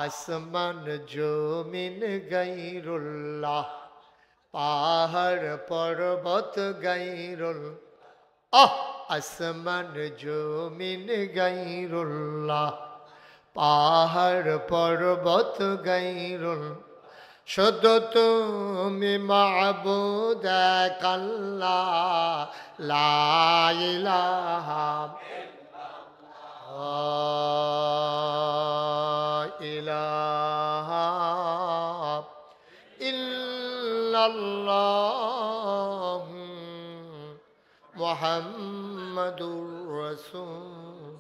আসমান জমিন গাইরুল্লাহ, পাহাড় পর্বত গাইরুল আসমান জমিন গাইরুল্লাহ, পাহাড় পর্বত গাইরুল, শুধু তুমি মাবুদ এক আল্লাহ, লা ইলাহা ইলাহা ইল্লাল্লাহ মুহাম্মাদুর রাসূল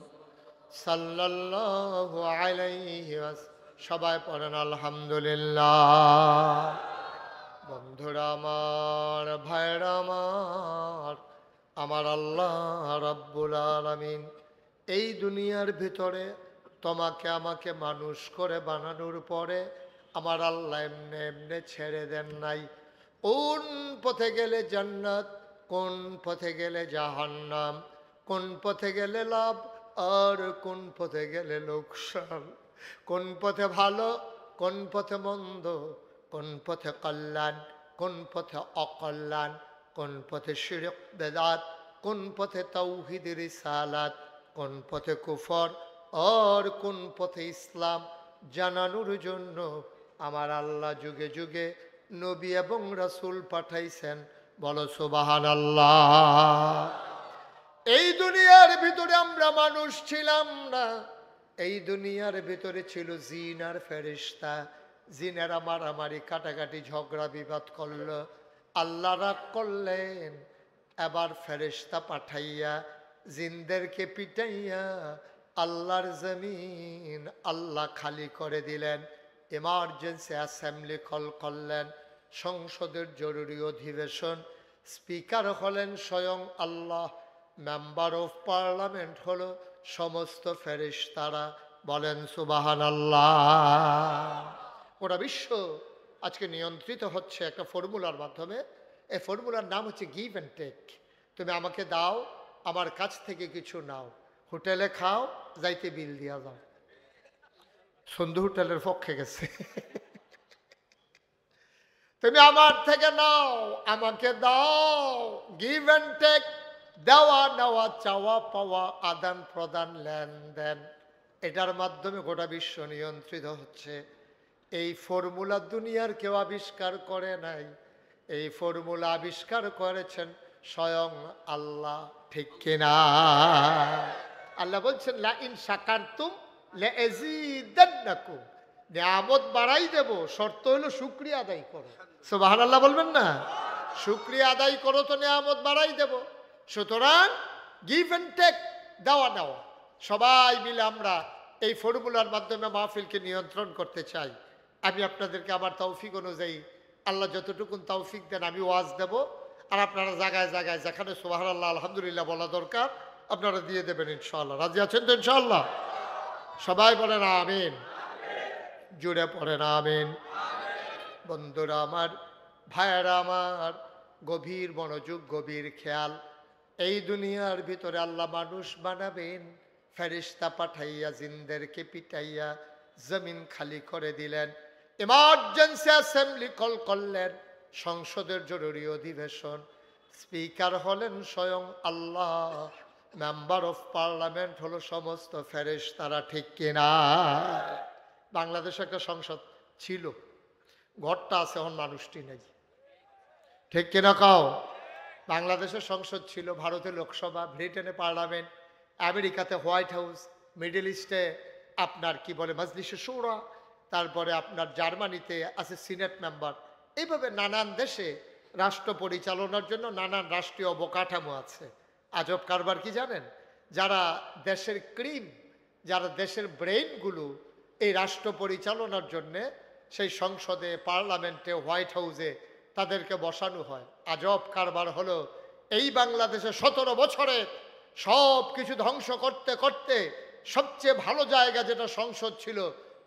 সাল্লাল্লাহু আলাইহি ওয়াসাল্লাম। সবাই পড়েন আলহামদুলিল্লাহ। বন্ধুরা আমার, ভাইরা আমার, আমার আল্লাহ রাব্বুল আলামিন এই দুনিয়ার ভিতরে তোমাকে আমাকে মানুষ করে বানানোর পরে আমার আল্লাহ এমনে এমনে ছেড়ে দেন নাই। কোন পথে গেলে জান্নাত, কোন পথে গেলে জাহান্নাম, কোন পথে গেলে লাভ আর কোন পথে গেলে লোকসান, কোন পথে ভালো, কোন পথে মন্দ, কোন পথে কল্যাণ, কোন পথে অকল্যাণ, কোন পথে শিরক বেদাত, কোন পথে তাওহীদ রিসালাত, কোন পথে কুফর আর কোন পথে ইসলাম জানানোর জন্য আমার আল্লাহ যুগে যুগে নবী এবং রাসূল পাঠাইছেন। বলো সুবহানাল্লাহ। এই দুনিয়ার ভিতরে আমরা মানুষ ছিলাম না, এই দুনিয়ার ভিতরে ছিল জিন আর ফেরেশতা। জিনেরা মারামারি কাটাকাটি ঝগড়া বিবাদ করলো, আল্লাহ রাগ করলেন। এবার ফেরেশতা পাঠাইয়া জিনদেরকে পিটাইয়া আল্লাহর জমিন আল্লাহ খালি করে দিলেন। এমার্জেন্সি অ্যাসেম্বলি কল করলেন, সংসদের জরুরি অধিবেশন। স্পিকার হলেন স্বয়ং আল্লাহ, মেম্বার অফ পার্লামেন্ট হলো সমস্ত ফেরেশতারা। বলেন সুবহানাল্লাহ। গোটা বিশ্ব আজকে নিয়ন্ত্রিত হচ্ছে একটা ফর্মুলার মাধ্যমে। এই ফর্মুলার নাম হচ্ছে গিভ অ্যান্ড টেক। তুমি আমাকে দাও, আমার কাছ থেকে কিছু নাও। হোটেলে খাও, যাইতে বিল দিয়া যাও। সন্ধু হোটেলের পক্ষে গেছে। তুমি আমার থেকে নাও, আমাকে দাও। গিভ অ্যান্ড টেক, দেওয়া নেওয়া, চাওয়া পাওয়া, আদান প্রদান, লেনদেন, এটার মাধ্যমে গোটা বিশ্ব নিয়ন্ত্রিত হচ্ছে। এই ফর্মুলা দুনিয়ার কেউ আবিষ্কার করে নাই, এই ফর্মুলা আবিষ্কার করেছেন স্বয়ং আল্লাহ। ঠিক কিনা? আল্লাহ বলছেন লা ইন শাকারতুম লাযীদান্নাকুম, নিয়ামত বাড়াই দেব, শর্ত হলো শুকরিয়া আদায় করো। সুবহানাল্লাহ বলবেন না? শুকরিয়া আদায় করো তো নিয়ামত বাড়াই দেব। সুতরাং গিভ অ্যান্ড টেক, দেওয়া নেওয়া, সবাই মিলে আমরা এই ফর্মুলার মাধ্যমে মাহফিলকে নিয়ন্ত্রণ করতে চাই। আমি আপনাদেরকে আমার তৌফিক অনুযায়ী আল্লাহ যতটুকুন তৌফিক দেন আমি ওয়াজ দেব, আর আপনারা জায়গায় জায়গায় যেখানে সুবহানাল্লাহ আলহামদুলিল্লাহ বলা দরকার আপনারা দিয়ে দেবেন ইনশাআল্লাহ। রাজি আছেন তো ইনশাআল্লাহ? সবাই বলেন আমিন, জুড়ে পড়েন আমিন। বন্ধুরা আমার, ভাইয়েরা আমার, গভীর মনোযোগ, গভীর খেয়াল। এই দুনিয়ার ভিতরে আল্লাহ মানুষ বানাবেন, ফেরেশতা পাঠাইয়া জিনদেরকে পিটাইয়া জমিন খালি করে দিলেন। এমার্জেন্সি অ্যাসেম্বলি কল করলেন, সংসদের জরুরি অধিবেশন। স্পিকার হলেন স্বয়ং আল্লাহ, মেম্বার অফ পার্লামেন্ট হলো সমস্ত ফেরেশতারা। ঠিক কিনা? বাংলাদেশে একটা সংসদ ছিল, ঘরটা আছে, এখন মানুষটি নেই। ঠিক কিনা কাও? বাংলাদেশের সংসদ ছিল, ভারতে লোকসভা, ব্রিটেনে পার্লামেন্ট, আমেরিকাতে হোয়াইট হাউস, মিডল ইস্টে আপনার কি বলে মজলিসে শুরা, তারপরে আপনার জার্মানিতে আছে সিনেট মেম্বার। এইভাবে নানান দেশে রাষ্ট্র পরিচালনার জন্য নানান রাষ্ট্রীয় অবকাঠামো আছে। আজব কারবার কি জানেন? যারা দেশের ক্রিম, যারা দেশের ব্রেইনগুলো এই রাষ্ট্র পরিচালনার জন্যে সেই সংসদে, পার্লামেন্টে, হোয়াইট হাউসে তাদেরকে বসানো হয়। আজব কারবার হলো এই বাংলাদেশে 17 বছরে সব কিছু ধ্বংস করতে করতে সবচেয়ে ভালো জায়গা যেটা সংসদ ছিল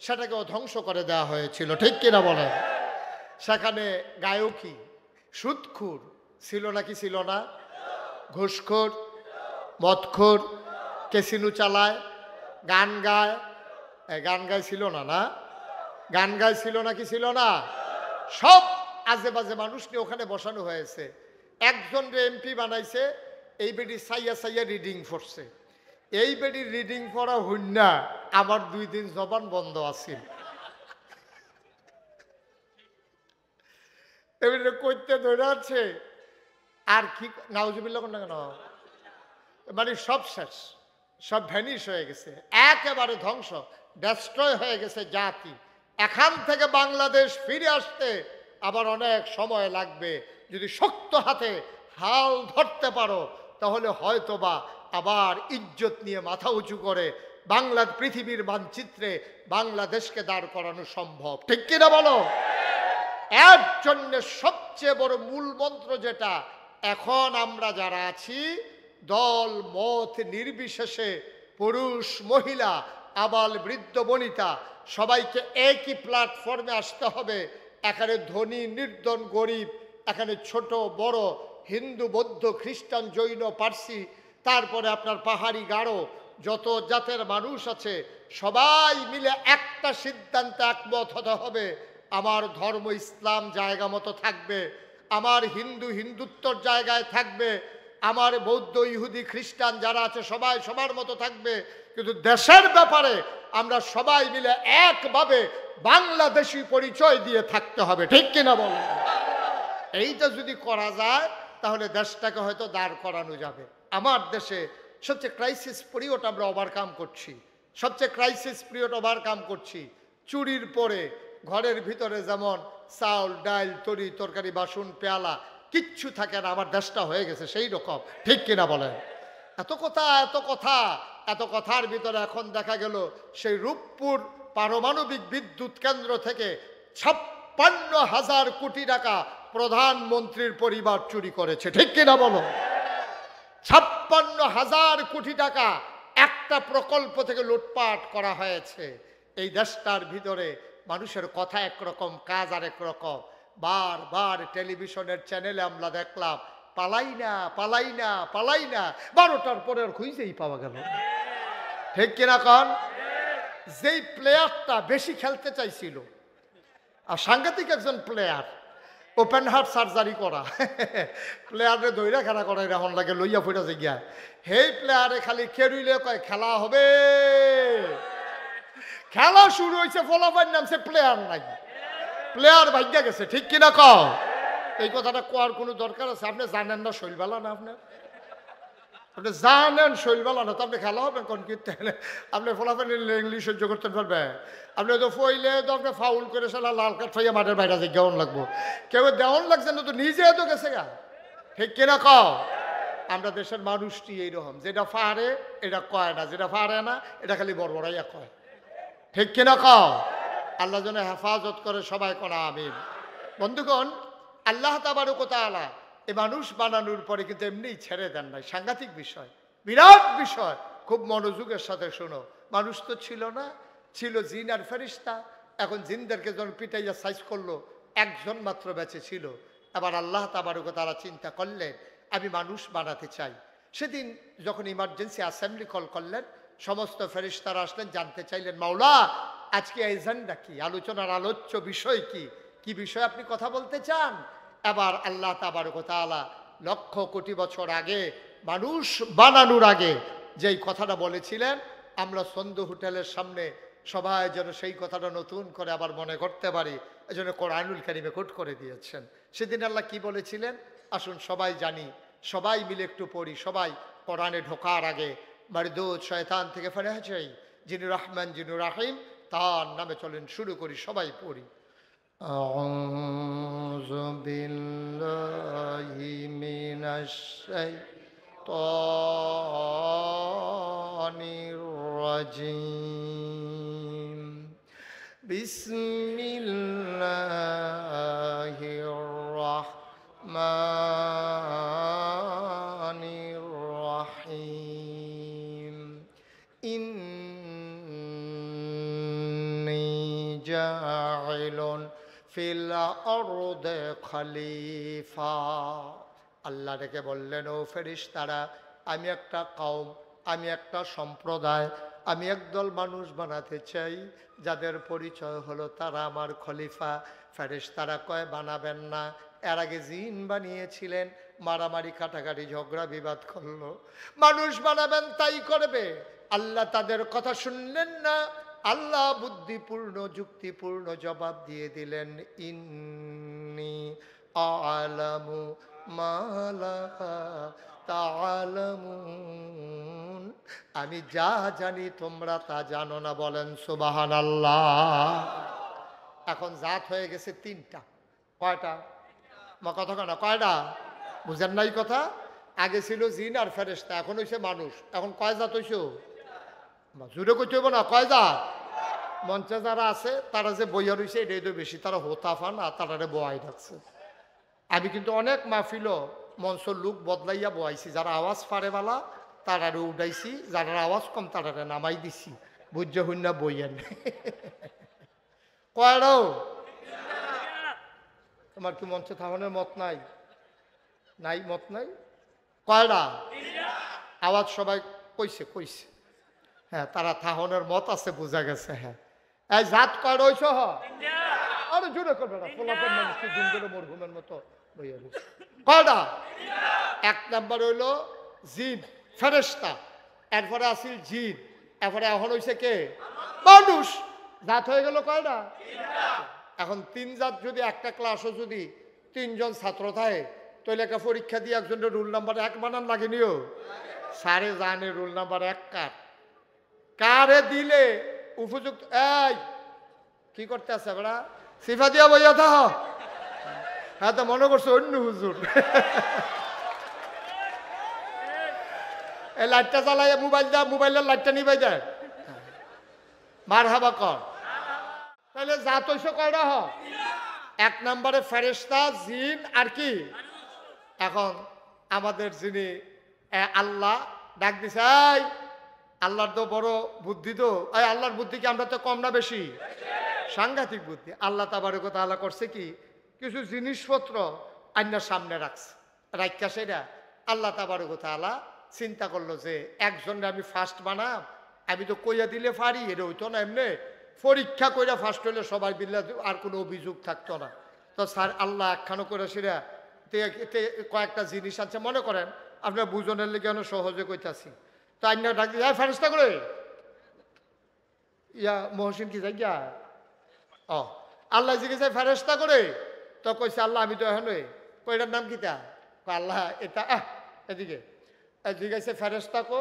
সেটাকেও ধ্বংস করে দেওয়া হয়েছিল। ঠিক কিনা বলেন? সেখানে গায়কী, সুদখোর ছিল নাকি ছিল না? ঘুষখোর, মদখোর, ক্যাসিনো চালায়, গান গায়, গান গায় ছিল না? না, গান গাইছিল নাকি ছিল না? সব আজে বাজে মানুষ নিয়ে ওখানে বসানো হয়েছে। একজন এমপি বানাইছে, এই বেটি সাইয়া সাইয়া রিডিং পড়ছে। এই বেটির রিডিং পড়া হইনা আমার 2 দিন জবান বন্ধ আছিল। এবারে কইতে ধরে আছে আর কি নাউজুবিল্লাহ কোন না কেন, মানে সব শেষ, সব ভ্যানিশ হয়ে গেছে, একেবারে ধ্বংস, ডেস্ট্রয় হয়ে গেছে জাতি। এখান থেকে বাংলাদেশ ফিরে আসতে আবার অনেক সময় লাগবে। যদি শক্ত হাতে হাল ধরতে পারো তাহলে হয়তোবা আবার ইজ্জত নিয়ে মাথা উঁচু করে বাংলা পৃথিবীর মানচিত্রে বাংলাদেশকে দাঁড় করানো সম্ভব। ঠিক কিনা বলো? এর জন্য সবচেয়ে বড় মূল মন্ত্র যেটা, এখন আমরা যারা আছি দল মত নির্বিশেষে, পুরুষ মহিলা আবাল বৃদ্ধ বনিতা, সবাইকে একই প্ল্যাটফর্মে আসতে হবে। এখানে ধনী নির্ধন গরিব, এখানে ছোট বড়, হিন্দু বৌদ্ধ খ্রিস্টান জৈন পার্সি, তারপরে আপনার পাহাড়ি গারো, যত জাতের মানুষ আছে সবাই মিলে একটা সিদ্ধান্তে একমত হতে হবে। আমার ধর্ম ইসলাম জায়গা মতো থাকবে, আমার হিন্দু হিন্দুত্বর জায়গায় থাকবে, আমার বৌদ্ধ ইহুদি খ্রিস্টান যারা আছে সবাই সবার মতো থাকবে, কিন্তু দেশের ব্যাপারে আমরা সবাই মিলে একভাবে বাংলাদেশি পরিচয় দিয়ে থাকতে হবে। ঠিক কিনা বলেন? এইটা যদি করা যায় তাহলে দেশটাকে হয়তো দাঁড় করানো যাবে। আমার দেশে সবচেয়ে ক্রাইসিস পিরিয়ড আমরা ওভারকাম করছি, সবচেয়ে ক্রাইসিস পিরিয়ড ওভারকাম করছি। চুরির পরে ঘরের ভিতরে যেমন চাউল ডাল তরি তরকারি বাসন পেয়ালা কিচ্ছু থাকে না, আমার দেশটা হয়ে গেছে সেই রকম। ঠিক কিনা বলেন? এত কথা এত কথা এত কথার ভিতরে এখন দেখা গেল সেই রূপপুর পারমাণবিক বিদ্যুৎ কেন্দ্র থেকে 56,000 কোটি টাকা প্রধানমন্ত্রীর পরিবার চুরি করেছে। ঠিক কিনা বলো? 56,000 কোটি টাকা একটা প্রকল্প থেকে লুটপাট করা হয়েছে। এই দেশটার ভিতরে মানুষের কথা একরকম, কাজ আর একরকম। বারবার টেলিভিশনের চ্যানেলে আমরা দেখলাম পালাই না পালাই না পালাই না, 12টার পরে আর খুঁজেই পাওয়া গেল। ঠিক কিনা কন? যেই প্লেয়ারটা বেশি খেলতে চাইছিল, আর সাংঘাতিক একজন প্লেয়ার, ওপেন হার্ট সার্জারি করা প্লেয়ারে দৈরা খেলা করা এখন লাগে লইয়া ফুটা যে গিয়া, সেই প্লেয়ারে খালি খেরুইলে কয় খেলা হবে। খেলা শুরু হয়েছে, ফলাফল নামছে, প্লেয়ার নাই, প্লেয়ার ভাগ্যা গেছে। ঠিক কিনা কও? এই কথাটা কোয়ার কোনো দরকার আছে? আপনি জানেন না শৈলবেলা না, আপনি জানেন শৈলবেলা না তো আপনি খেলা হবেন কোন কীর্তে? আপনি ফলাফল ইংলিশ সহ্য করতে পারবে? আপনি তো ফইলে তো আপনি ফাউল করে সালা লাল কাঠ ফাইয়া মাঠের বাইরে যে গেউন লাগবো, কেউ দেওয়ান লাগছে না তো নিজে তো গেছে গা। ঠিক কিনা কও? আমরা দেশের মানুষটি এইরকম, যেটা পারে এটা কয় না, যেটা পারে না এটা খালি বড়বড়াইয়া কয়। ঠিক কিনা কও? আল্লাহ যেন হেফাজত করে, সবাই করা আমিন। বন্ধুগণ, আল্লাহ তাবারক ওয়া তাআলা এই মানুষ বানানোর পরে কিন্তু এমনিই ছেড়ে দেন নাই। সাংঘাতিক বিষয়, বিরাট বিষয়, খুব মনোযোগের সাথে শোনো। মানুষ তো ছিল না, ছিল জিন আর ফেরেশতা। এখন জিনদেরকে যখন পিটাইয়া সাইজ করলো, একজন মাত্র বেঁচে ছিল। এবার আল্লাহ তাবারক ওয়া তাআলা চিন্তা করলেন আমি মানুষ বানাতে চাই। সেদিন যখন ইমার্জেন্সি অ্যাসেম্বলি কল করলেন, সমস্ত ফেরেশতারা আসলেন, জানতে চাইলেন মাওলা আজকে এজেন্ডা কি, আলোচনার আলোচ্য বিষয় কি, কি বিষয়ে আপনি কথা বলতে চান? এবার আল্লাহ তাবারক ওয়া তাআলা লক্ষ কোটি বছর আগে মানুষ বানানোর আগে যেই কথাটা বলেছিলেন, আমরা সন্ধ্যা হোটেলের সামনে সবাই যেন সেই কথাটা নতুন করে আবার মনে করতে পারি, এজন্য কোরআনুল কারীমে কোট করে দিয়েছেন। সেদিন আল্লাহ কি বলেছিলেন আসুন সবাই জানি, সবাই মিলে একটু পড়ি। সবাই কোরআনে ঢোকার আগে মারদুদ শয়তান থেকে ফেরা চাই, যিনি রহমান যিনি রাহিম, তার নামে চলেন শুরু করি, সবাই পড়ি। আউযু বিল্লাহি মিনাশ শাইতানির রাজিম। বিসমিল্লাহির রাহমানির রাহিম। ইন্নী জাইলুন ফিল আরদে খলিফা। আল্লাহ ডেকে বললেন ও ফেরেশতারা, আমি একটা কওম, আমি একটা সম্প্রদায়, আমি একদল মানুষ বানাতে চাই যাদের পরিচয় হলো তারা আমার খলিফা। ফেরেশতারা কয় বানাবেন না, এর আগে জিন বানিয়েছিলেন, মারামারি কাটাকাটি ঝগড়া বিবাদ করলো, মানুষ বানাবেন তাই করবে। আল্লাহ তাদের কথা শুনলেন না, আল্লাহ বুদ্ধিপূর্ণ যুক্তিপূর্ণ জবাব দিয়ে দিলেন, ইন্নী আ'লামু মা লা তা'লামুন, আমি যা জানি তোমরা তা জানো না। বলেন সুবহানাল্লাহ। এখন জাত হয়ে গেছে তিনটা। কয়টা? মা কথা কেন কয়টা? বুঝেন নাই কথা? আগে ছিল জিন আর ফেরেশতা, এখন হইছে মানুষ। এখন কয় জাত হইছে? জুড়ে কইতে হইব না, কয় জাত? মঞ্চে যারা আছে তারা যে বইয়া রয়েছে এটাই তো বেশি, তারা হোতাফা না, তারা বয়াই রাখছে। আমি কিন্তু অনেক মাহফিল মঞ্চর লুক বদলাইয়া বয়াইছি, যারা আওয়াজ পারে বালা তারারে উঠাইছি, যারা আওয়াজ কম তারারে নামাই দিছি, বুঝ্য হইনা বইয়েন। কয়টাও? তোমার কি মঞ্চে থামানোর মত নাই? নাই, মত নাই? কয়টা? আওয়াজ সবাই কইছে কইছে, হ্যাঁ তারা থাহনের মত আছে, বোঝা গেছে। হ্যাঁ এই জাত কয়টা হইছ? আরে জোরে করবে না, ফলাফল মানুষ কি দিন করে মরহুমের মতো বইয়া রয়েছে। কয়টা? এক নাম্বার হইল জিন ফেরেশতা, এরপরে আসিল জিন, এরপরে এখন হইছে কে? মানুষ। জাত হয়ে গেল কয়টা? এখন তিন জাত যদি একটা ক্লাসও যদি তিনজন ছাত্র থাকে, তাহলে একটা পরীক্ষা দিয়ে একজনের রুল নাম্বার 1 বানান লাগেনিও? সারে জানে রুল নাম্বার 1 কার, কারে দিলে উপযুক্ত। এই কি করতে আছে বেড়া? সিফা দিয়া বইয়া থাহ। হ্যাঁ তো মনে করছো অন্য হুজুর। এই লাইটটা জ্বালাই মোবাইল দেয়, মোবাইলের লাইটটা নিবাই দেয়, মার হাবা কর। তাহলে জাত হইছে কয়টা? এক নম্বরে ফেরেশতা, জিন আর কি? এখন আমাদের যিনি আল্লাহ ডাক দিছে, এই আল্লাহর তো বড় বুদ্ধি, তো এই আল্লাহর বুদ্ধি কি আমরা তো কম না বেশি? সাংঘাতিক বুদ্ধি। আল্লাহ তাবারক ওয়া তাআলা করছে কি, কিছু জিনিসপত্র আইনার সামনে রাখছে, রাখা সেটা আল্লাহ তাবারক ওয়া তাআলা চিন্তা করলো যে একজনকে আমি ফার্স্ট বানাম, আমি তো কইয়া দিলে পারি, এটা হইতো না, এমনি পরীক্ষা কইরা ফার্স্ট হইলে সবাই বিল্লা আর কোনো অভিযোগ থাকতো না। তো স্যার আল্লাহ একখানো করে সেটা কয়েকটা জিনিস আছে, মনে করেন আপনার বুঝনের লেগে সহজে কইতাছি। তো আইনা ডাক দিয়ে ফেরেশতা করে ইয়া মহসিন কি যাই গিয়া ও আল্লাহ জিজ্ঞেস ফেরেশতা করে, তো কইছে আল্লাহ আমি তো এখন কইটার নাম কিতা? আল্লাহ এটা এদিকে জিজ্ঞাসা ফেরেশতা কো,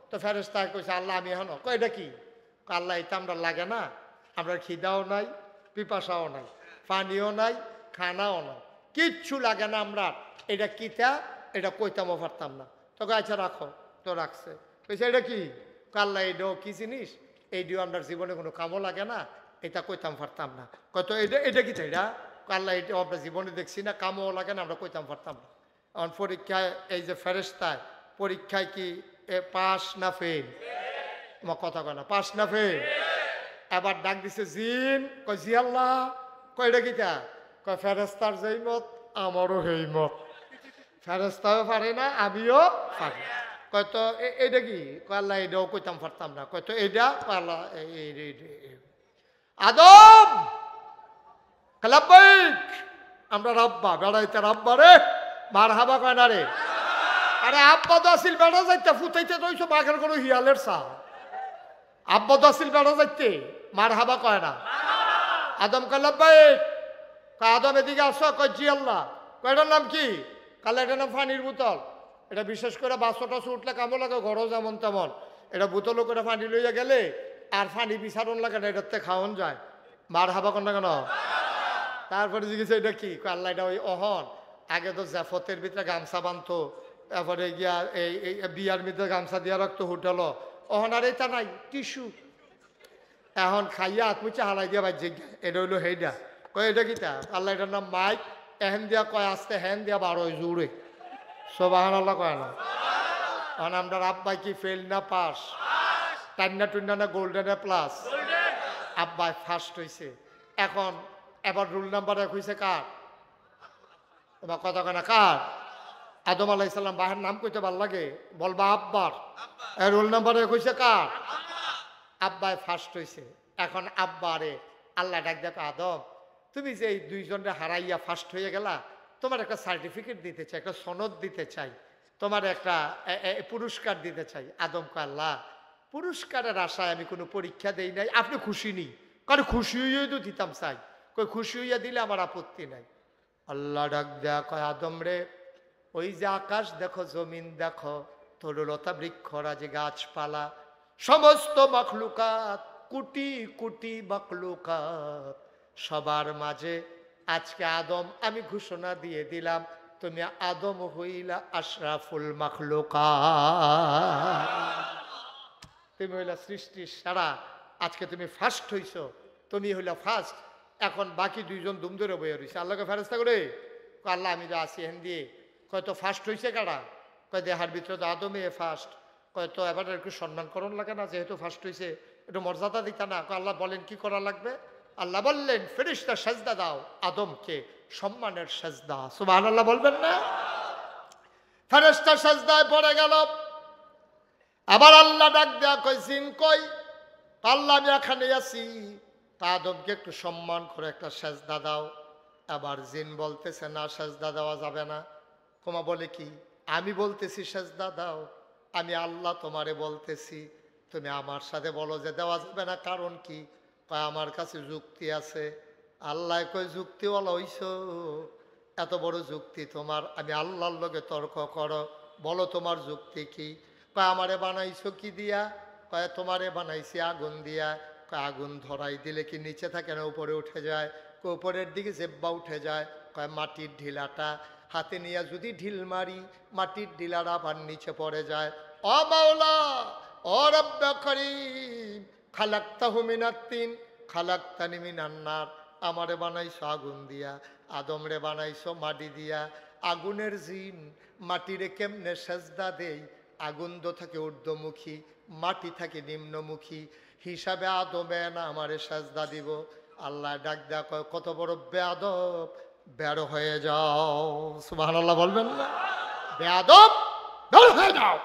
তো ফেরেশতা কইছে আল্লাহ আমি এখন এটা কি? আল্লাহ এটা আমরা লাগে না, আমরা খিদাও নাই, পিপাসাও নাই, পানিও নাই, খানাও নাই, কিচ্ছু লাগে না আমরা, এটা কিতা? এটা কইতামও পারতাম না। তোকে আচ্ছা রাখো, তো রাখছে। কইছে এটা কি? আল্লাহ এটাও কি জিনিস? এইটিও আমরা জীবনে কোনো কামও লাগে না, এটা কইতাম পারতাম না। কত এটা এটা কি? এটা আল্লাহ এটা আমরা জীবনে দেখছি না, কামও লাগে না, আমরা কইতাম পারতাম না। এখন পরীক্ষায় এই যে ফেরেশতায় পরীক্ষায় কি পাস না ফেল? আমার কথা কয় না, পাস না ফেল? এবার ডাক দিছে জিন, কয় জি আল্লাহ। কয় এটা কিতা? কয় ফেরেশতার যেই মত আমারও সেই মত, ফেরেশতাও পারে না আমিও পারি। কয় তো এইটা কি? কয় আল্লাহ এটাও কইতাম পারতাম না। কয় তো এইটা? কয় আল্লাহ আদম লাব্বাইক, আমরা রাব্বা বেড়াইতে রাব্বা রে, মার হাবা কয় না রে। আরে আব্বা তো আসিল বেড়া যাইতে ফুটাইতে রইছো বাঘের কোনো হিয়ালের চা। আব্বা তো আসিল বেড়া যাইতে, মার হাবা কয় না। আদম কয় লাব্বাইক। কয় আদম এদিকে আসো। কয় জি আল্লাহ। কয় এটার নাম কি? কালে এটার নাম পানির বোতল। এটা বিশেষ করে বাসো টাসো উঠলে কামো লাগে, ঘরও যেমন তেমন। এটা বোতলও করে পানি লইয়া গেলে আর পানি বিচারণ লাগে না, এটাতে খাওয়ান যায়। মার হাবা কন না কেন? তারপরে জিজ্ঞেস এটা কি? আল্লাহ এটা ওই অহন আগে তো জাফতের ভিতরে গামছা বানতো, তারপরে গিয়া এই বিয়ার ভিতরে গামছা দিয়া রাখতো হোটেল, অহন আর এটা নাই, টিস্যু। এখন খাইয়া আত্মুচা হালাই দিয়া বাজ্যে এটা হইলো হেইডা। কয় এটা কিতা? আল্লাহ এটার নাম মাইক। এহেন দিয়া কয় আসতে, হেন দিয়া 12 জুড়ে। সুবহান আল্লাহ কয় না? এখন আমরা আব্বাই কি ফেল না পাস? টান্না টুন্না না গোল্ডেনে প্লাস? আব্বাই ফার্স্ট হয়েছে। এখন এবার রুল নাম্বার 1 হয়েছে কার? এবার কথা কেনা কার? আদম আলাইহিস সালাম। বাহের নাম কইতে ভাল লাগে, বলবা আব্বার। রোল নাম্বার 1 হইছে কার? আব্বায় ফার্স্ট হয়েছে। এখন আব্বারে আল্লাহ ডাক দেখো, আদম তুমি যে এই দুইজনরে হারাইয়া ফার্স্ট হয়ে গেলা, তোমার একটা সার্টিফিকেট দিতে চাই, একটা সনদ দিতে চাই, তোমার একটা পুরস্কার দিতে চাই। আদম কয়, আল্লাহ পুরস্কারের আশায় আমি কোনো পরীক্ষা দেই নাই, আপনি খুশি নি? কারণ খুশি হইয়াই তো দিতাম চাই, কই খুশি হইয়া দিলে আমার আপত্তি নাই। আল্লাহ ডাক দেয়া কয়, আদম রে ওই যে আকাশ দেখো, জমিন দেখো, তরুলতা বৃক্ষরাজি গাছপালা, সমস্ত মখলুকাত, কোটি কোটি মখলুকাত, সবার মাঝে আজকে আদম আমি ঘোষণা দিয়ে দিলাম, তুমি আদম হইলা আশরাফুল মখলুকাত, তুমি হইলা সৃষ্টির সারা, আজকে তুমি ফার্স্ট হইছো, তুমি হইলা ফার্স্ট। এখন বাকি দুইজন দুম ধরে বইয়া রয়েছে, আল্লাহকে ফেরেস্তা করে, আল্লাহ আমি তো আসি হেন দিয়ে, কয়তো ফার্স্ট হয়েছে কারা? কয় দেহার ভিতরে তো আদমে ফার্স্ট। কয়তো এবার একটু সম্মান করণ লাগে না, যেহেতু ফার্স্ট হয়েছে একটু মর্যাদা দিতা না? আল্লাহ বলেন কি করা লাগবে? আল্লাহ বললেন ফেরেশতা সাজদা দাও আদমকে, সম্মানের সাজদা। সুবহানাল্লাহ বলবেন না? ফেরেশতা সাজদায় পড়ে গেল। আবার আল্লাহ ডাক দেয়া কয়, জিন কই? আল্লাহ আমি এখানে আছি, আদমকে একটু সম্মান করে একটা সাজদা দাও। আবার জিন বলতেছে না, সাজদা দেওয়া যাবে না। তোমা বলে কি? আমি বলতেছি সাজদা দাও, আমি আল্লাহ তোমারে বলতেছি, তুমি আমার সাথে বলো যে দেওয়া যাবে না, কারণ কি? কয় আমার কাছে যুক্তি আছে। আল্লাহ কয় যুক্তিওয়ালা হইছো, এত বড় যুক্তি তোমার, আমি আল্লাহর লগে তর্ক করো, বলো তোমার যুক্তি কি? কয় আমারে বানাইছো কি দিয়া? কয় তোমারে বানাইছি আগুন দিয়া। কয় আগুন ধরাই দিলে কি নিচে থাকে না উপরে উঠে যায়? কয় উপরের দিকে জেব্বা উঠে যায়। কয় মাটির ঢিলাটা হাতে নিয়ে যদি ঢিল মারি, মাটির ঢিলাটা আবার নিচে পড়ে যায়। ও মাওলা, ও রব্বে করিম, খালাকতাহু মিনাত তিন খালাকতানি মিনান নার, আমারে বানাইছো আগুন দিয়া, আদমরে বানাইছো মাটি দিয়া। আগুনের জিন মাটিরে কেমনে সেজদা দেই? আগুন তো থাকে ঊর্ধ্বমুখী, মাটি থাকে নিম্নমুখী, হিসাবে আদমে না আমারে সেজদা দিব। আল্লাহ ডাক দেয়া কয়, কত বড় বেয়াদব, বের হয়ে যাও। সুবহানাল্লাহ বলবেন না? বেয়াদব, বের হয়ে যাও।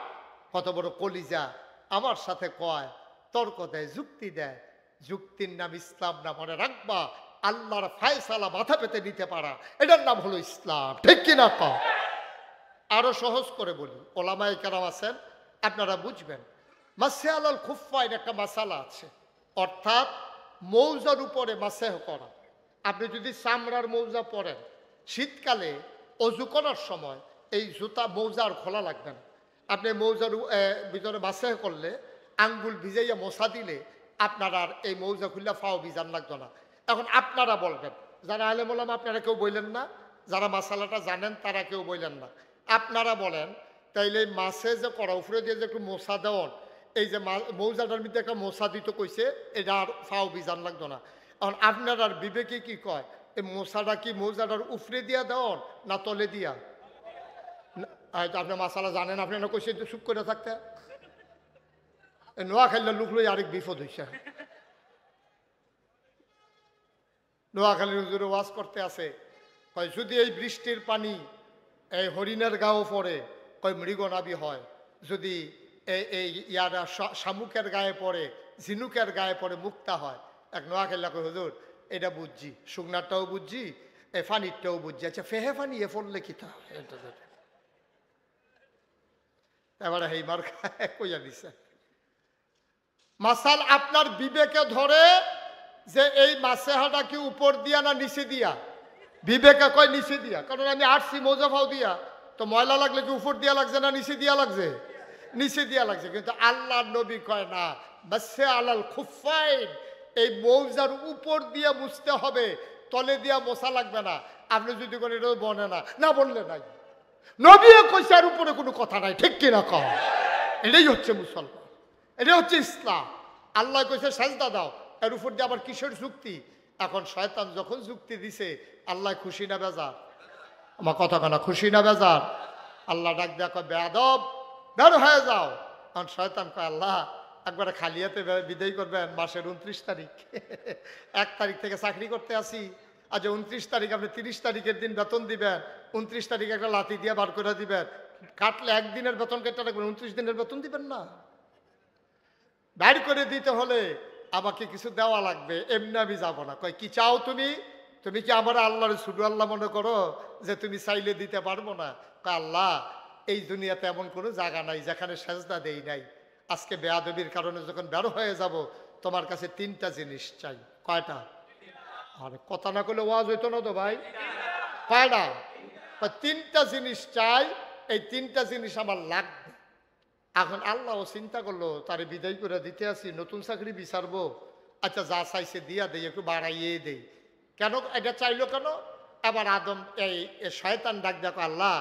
কত বড় কলিজা, আমার সাথে কয়, তর্ক দেয়, যুক্তি দেয়। যুক্তির নাম ইসলাম না, মনে রাখবা। আল্লাহর ফায়সালা মাথা পেতে নিতে পারা, এটার নাম হলো ইসলাম। ঠিক কিনা কও? আরো সহজ করে বলি, ওলামায়ে কেরাম আছেন, আপনারা বুঝবেন। মাসে আলাল খুফাইন একটা মাসালা আছে, অর্থাৎ মৌজার উপরে মাসেহ করা। আপনি যদি চামড়ার মৌজা পরেন, শীতকালে অজু করার সময় এই জুতা মৌজার খোলা লাগবে না। আপনি মৌজার ভিতরে মাসেহ করলে, আঙ্গুল ভিজাইয়া মশা দিলে আপনার আর এই মৌজা খুললে ফাও ভিজান লাগতো না। এখন আপনারা বলবেন, যারা আলেম ওলামা আপনারা কেউ বললেন না, যারা মাসালাটা জানেন তারা কেউ বললেন না, আপনারা বলেন তাইলে মাছে যে করা উপরে দিয়ে যে একটু মশা দেওয়ান, এই যে মৌজাটার মধ্যে একটা মশা দিতে কইছে, এটা আর ফাও বিজান লাগতো না। এখন আপনার আর বিবেকে কি কয়, এই মশাটা কি মৌজাটার উপরে দিয়া দেওয়ান না তলে দিয়া? আপনি মাসালা জানেন, আপনি না কইছে চুপ করে থাকতে। নোয়া খাইলে লুক লই আরেক বিপদ হইছে। নোয়াখালীর হুজুরে ওয়াজ করতে আছে, কয় যদি এই বৃষ্টির পানি এই হরিণের গাও পড়ে, কয় মৃগনাভি হয়। যদি এই ইয়ারা শামুকের গায়ে পড়ে, ঝিনুকের গায়ে পড়ে, মুক্তা হয়। এক নোয়াখালী কয় হুজুর এটা বুঝছি, শুকনারটাও বুঝছি, এই ফানিরটাও বুঝছি, আচ্ছা ফেহে ফানি এ পড়লে কি তা? এবারে হেই মার কইয়া দিছে। মাসাল আপনার বিবেকে ধরে যে এই মাসেহাটা কি উপর দিয়া না নিচে দিয়া? বিবেকে কয় নিচে দিয়া, কারণ আমি আসছি মৌজাফাও দিয়া, তো ময়লা লাগলে কি উপর দিয়া লাগছে না নিচে দিয়া লাগছে? নিচে দিয়া লাগছে। কিন্তু আল্লাহর নবী কয় না, মাসে আলাল খুফাইন, এই মৌজার উপর দিয়ে মুছতে হবে, তলে দিয়া মোছা লাগবে না। আপনি যদি কোন এটা বনে না, না বললে নাই, নবী কইছে আর উপরে কোনো কথা নাই। ঠিক কিনা কও? এটাই হচ্ছে মুসলমান, এটাই হচ্ছে ইসলাম। আল্লাহ কইছে সাজদা দাও, এর উপর দিয়ে আবার কিসের যুক্তি? এখন শয়তান যখন যুক্তি দিছে, আল্লাহ খুশি না বেজার? আমার কথা কেনা, খুশি না বেজার? আল্লাহ ডাক দেয়া কয়, বেয়াদব বের হয়ে যাও। কারণ শয়তান কয়, আল্লাহ একবারে খালিয়াতে বিদায় করবেন মাসের 29 তারিখ, 1 তারিখ থেকে চাকরি করতে আসি, আজ 29 তারিখ আপনি 30 তারিখের দিন বেতন দিবেন, 29 তারিখে একটা লাথি দিয়ে বার করে দিবেন, কাটলে একদিনের বেতন কেটে রাখবেন, 29 দিনের বেতন দিবেন না। বাইর করে দিতে হলে আমাকে কিছু দেওয়া লাগবে, এমনি আমি যাবো না। কয় কি চাও তুমি? তুমি কি আমার আল্লাহর শুধু আল্লাহ মনে করো যে তুমি চাইলে দিতে পারবো না? কয় আল্লাহ, এই দুনিয়াতে এমন কোনো জায়গা নাই যেখানে সেজদা দেই নাই। আজকে বেয়াদবির কারণে যখন বের হয়ে যাব, তোমার কাছে 3টা জিনিস চাই। কয়টা? আরে কথা না করলে ওয়াজ হইতো না তো ভাই। কয়টা? 3টা জিনিস চাই, এই 3টা জিনিস আমার লাগবে। এখন আল্লাহ চিন্তা করলো তারে বিদায় করে দিতে আসি, নতুন চাকরি বিচারবো, আচ্ছা যা চাইছে দিয়া দেই, একটু বাড়াইয়ে দেই। কেন এটা চাইলো কেন? আবার আদম এই শয়তান ডাক দেখো, আল্লাহ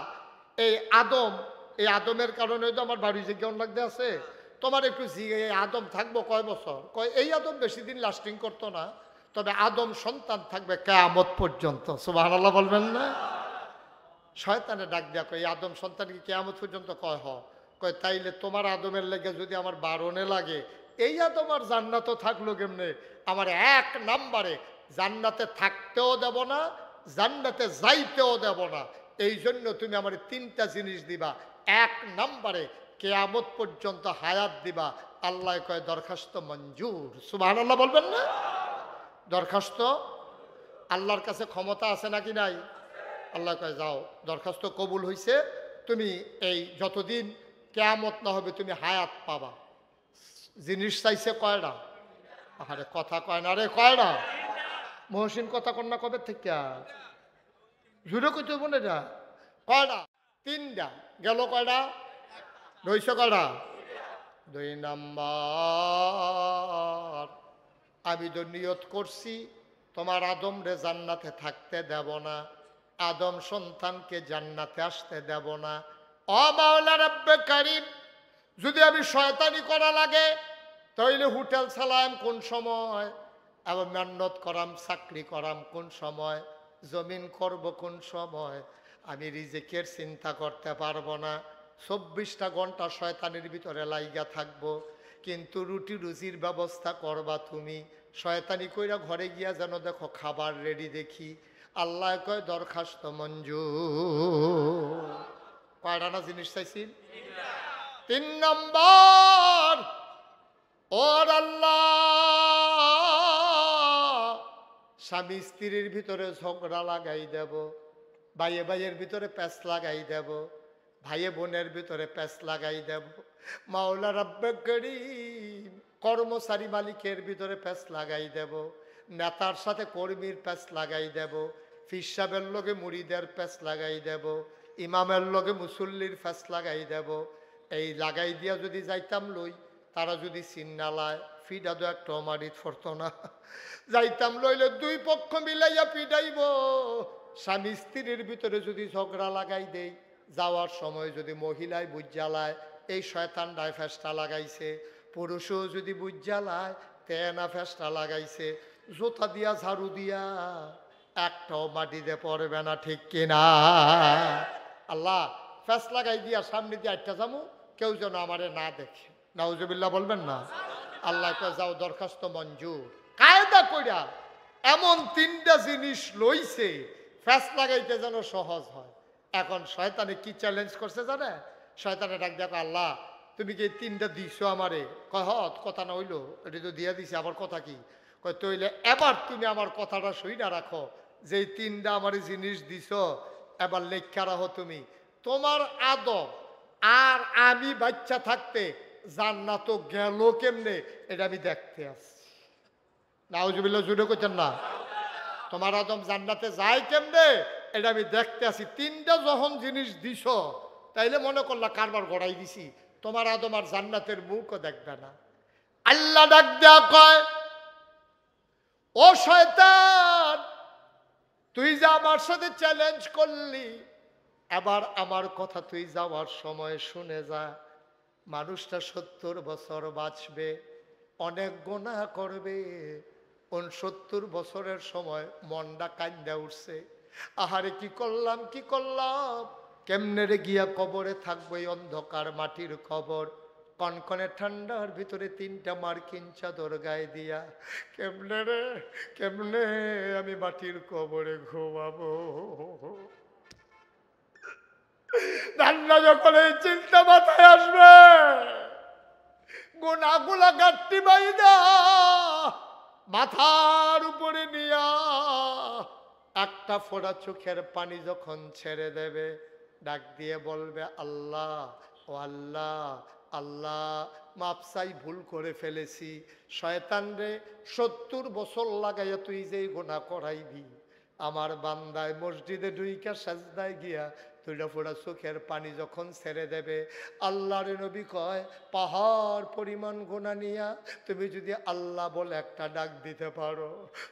এই আদমের কারণে তো আমার বাড়ি জিজ্ঞান লাগতে আছে, তোমার একটু এই আদম থাকবো কয় বছর? কয় এই আদম বেশি দিন লাস্টিং করতো না, তবে আদম সন্তান থাকবে কিয়ামত পর্যন্ত। সুবহানাল্লাহ বলবেন না? শয়তানে ডাক দেয়া কয় এই আদম সন্তান কি কিয়ামত পর্যন্ত? কয় হ। কয় তাইলে তোমার আদমের লেগে যদি আমার বারণে লাগে, এই আদম আর জান্নাত থাকলো কেমনে? আমার 1 নম্বরে জান্নাতে থাকতেও দেব না, জান্নাতে যাইতেও দেব না। এই জন্য তুমি আমার 3টা জিনিস দিবা। 1 নম্বরে কিয়ামত পর্যন্ত হায়াত দিবা। আল্লাহ কয় দরখাস্ত মঞ্জুর। সুবহানাল্লাহ বলবেন না? দরখাস্ত আল্লাহর কাছে ক্ষমতা আছে নাকি নাই? আল্লাহ কয় যাও, দরখাস্ত কবুল হইছে, তুমি এই যতদিন কিয়ামত না হবে তুমি হায়াত পাবা। জিনিস চাইছে কয়টা? আরে কথা কয় না রে, কয়টা? মহসিন কথা কন্যা কবে থেকে জুড়ে কইতে বলে যা। কয়টা? 3টা গেল। কয়টা রইছে? কয়টা? 2 নাম্বার, আমি তো নিয়ত করছি তোমার আদম রে জান্নাতে থাকতে দেব না, আদম সন্তানকে জান্নাতে আসতে দেব না। ও মাওলা রব্বে কারীম, যদি আমি শয়তানি করা লাগে তাইলে হোটেল চালাম কোন সময়, আবার মেহনত করাম, চাকরি করাম কোন সময়, জমিন করব কোন সময়, আমি রিজিকের চিন্তা করতে পারবো না। 24টা ঘন্টা শয়তানের ভিতরে লাইগা থাকবো, কিন্তু রুটি রুজির ব্যবস্থা করবা তুমি। শয়তানি কইরা ঘরে গিয়া যেন দেখো খাবার রেডি দেখি। আল্লাহ কয় দরখাস্ত মঞ্জুর। কয়টা না জিনিস চাইছিল? 3 নম্বর, ওর আল্লাহ স্বামী স্ত্রীর ভিতরে ঝগড়া লাগাই দেব, ভাইয়ে ভাইয়ের ভিতরে প্যাঁচ লাগাই দেব, ভাইয়ে বোনের ভিতরে প্যাঁচ লাগাই দেব। মাওলা রব্বে করিম, কর্মচারী মালিকের ভিতরে প্যাঁচ লাগাই দেব, নেতার সাথে কর্মীর প্যাঁচ লাগাই দেব, ফির সাহেবের লগে মুরিদের প্যাঁচ লাগাই দেব, ইমামের লগে মুসল্লির প্যাঁচ লাগাই দেব। এই লাগাই দিয়া যদি যাইতাম লই, তারা যদি চিন্নালায় ফিডা দো একটা মারিত ফরত না। যাইতাম লইলে 2 পক্ষ মিলাইয়া পিডাইব। স্বামী স্ত্রীর ভিতরে যদি ঝগড়া লাগাই দেই, যাওয়ার সময় যদি মহিলায় বুঝালায় এই শয়তান ডায় ফেস্টা লাগাইছে, পুরুষও যদি বুঝালায় তেনা ফেস্টা লাগাইছে, জোতা দিয়া ঝাড়ু দিয়া একটাও মাটিতে পড়বে না, ঠিক কিনা? আল্লাহ ফেস লাগাই দিয়া সামনে দিয়ে একটা যাবো, কেউ যেন আমারে না দেখে। নাউজুবিল্লাহ বলবেন না? আল্লাহ কয় যাও দরখাস্ত মঞ্জুর। কায়দা কইরা এমন 3টা জিনিস লইছে ফেস লাগাইতে যেন সহজ হয়। এখন শয়তানে কি চ্যালেঞ্জ করছে জানে? শয়তানে ডাক দেখো, আল্লাহ তুমি কি 3টা দিছো আমারে? কয় হত কথা না হইলো, এটা তো দিয়া দিছে, আবার কথা কি? কয় তইলে এবার তুমি আমার কথাটা সইনা রাখো, যে 3টা আমার জিনিস দিছো এবার লেখা রাখো তুমি। তোমার আদম আর আমি বাচ্চা থাকতে জান্নাত গেল কেমনে এটা আমি দেখতে আসছি। নাউজুবিল্লাহ জুড়ে কইতেন না? তোমার আদম জান্নাতে যায় কেমনে এটা আমি দেখতে আসি। 3টা যখন জিনিস দিছ তাইলে মনে করলা কারবার গড়াই দিছি, তোমার আদম আর জান্নাতের মুখও দেখবে না। আল্লাহ ডাক দেয়া কয়, ও শয়তান, তুই যে আমার সাথে চ্যালেঞ্জ করলি, এবার আমার কথা তুই যাওয়ার সময় শুনে যা। মানুষটা 70 বছর বাঁচবে, অনেক গুনাহ করবে। 69 বছরের সময় মনটা কান্দা উঠছে, আহারে কি করলাম কি করলাম, কেমনে রে গিয়া কবরে থাকবো, এই অন্ধকার মাটির কবর, কনকনে ঠান্ডার ভিতরে 3টা মার্কিন চাদর গায়ে দিয়া কেমনে রে কেমনে আমি মাটির কবরে ঘুমাবো। রান্না যখন এই চিন্তা মাথায় আসবে, গোনাগুলা গাঁটটি বাইদা মাথার উপরে নিয়া একটা ফোঁটা চোখের পানি যখন ছেড়ে দেবে, ডাক দিয়ে বলবে আল্লাহ, ও আল্লাহ, আল্লাহ মাপ চাই, ভুল করে ফেলেছি। শয়তান রে, 70 বছর লাগাইয়া তুই যেই গুনাহ করাইবি, আমার বান্দায় মসজিদে ঢুইকা সাজদায় গিয়া দুইটা ফোঁটা চোখের পানি যখন ছেড়ে দেবে, আল্লাহর নবী কয় পাহাড় পরিমাণ গুনাহ নিয়া তুমি যদি আল্লাহ বলে একটা ডাক দিতে পারো,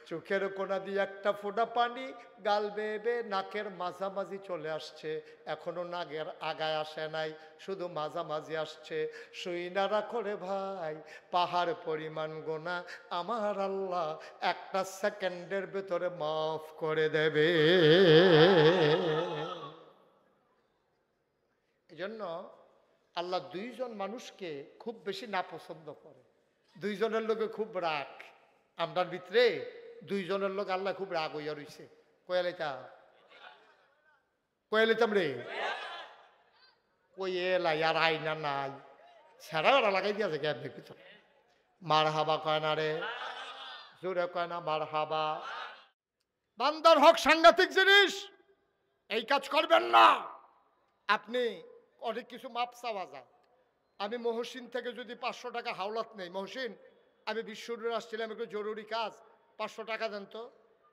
চোখের কোনা দিয়ে একটা ফোঁটা পানি গাল বেয়ে নাকের মাঝামাঝি চলে আসছে, এখনো নাকের আগায় আসে নাই, শুধু মাঝামাঝি আসছে, সুইনারা করে ভাই পাহাড় পরিমাণ গুনাহ আমার আল্লাহ একটা সেকেন্ডের ভেতরে মাফ করে দেবে। এজন্য আল্লাহ দুইজন মানুষকে খুব বেশি নাপছন্দ করে, দুইজনের লোকে খুব রাগ। আমরার ভিতরে দুইজনের লোক আল্লাহ খুব রাগ হইয়া রইছে। কয়ালিতাম রে, কই এলাই আর আইনা নাই, ছেড়া ওরা লাগাই দিয়েছে গ্যাপের ভিতরে। মার হাবা কয় না রে, জোরে কয় না মার হাবা। বান্দার হক সাংঘাতিক জিনিস, এই কাজ করবেন না। আপনি অনেক কিছু মাপ চাওয়া যায়। আমি মহসিন থেকে যদি 500 টাকা হাওলাত নেই, মহসিন আমি বিশ্বরুরে আসছিলাম, একটু জরুরি কাজ, 500 টাকা দেন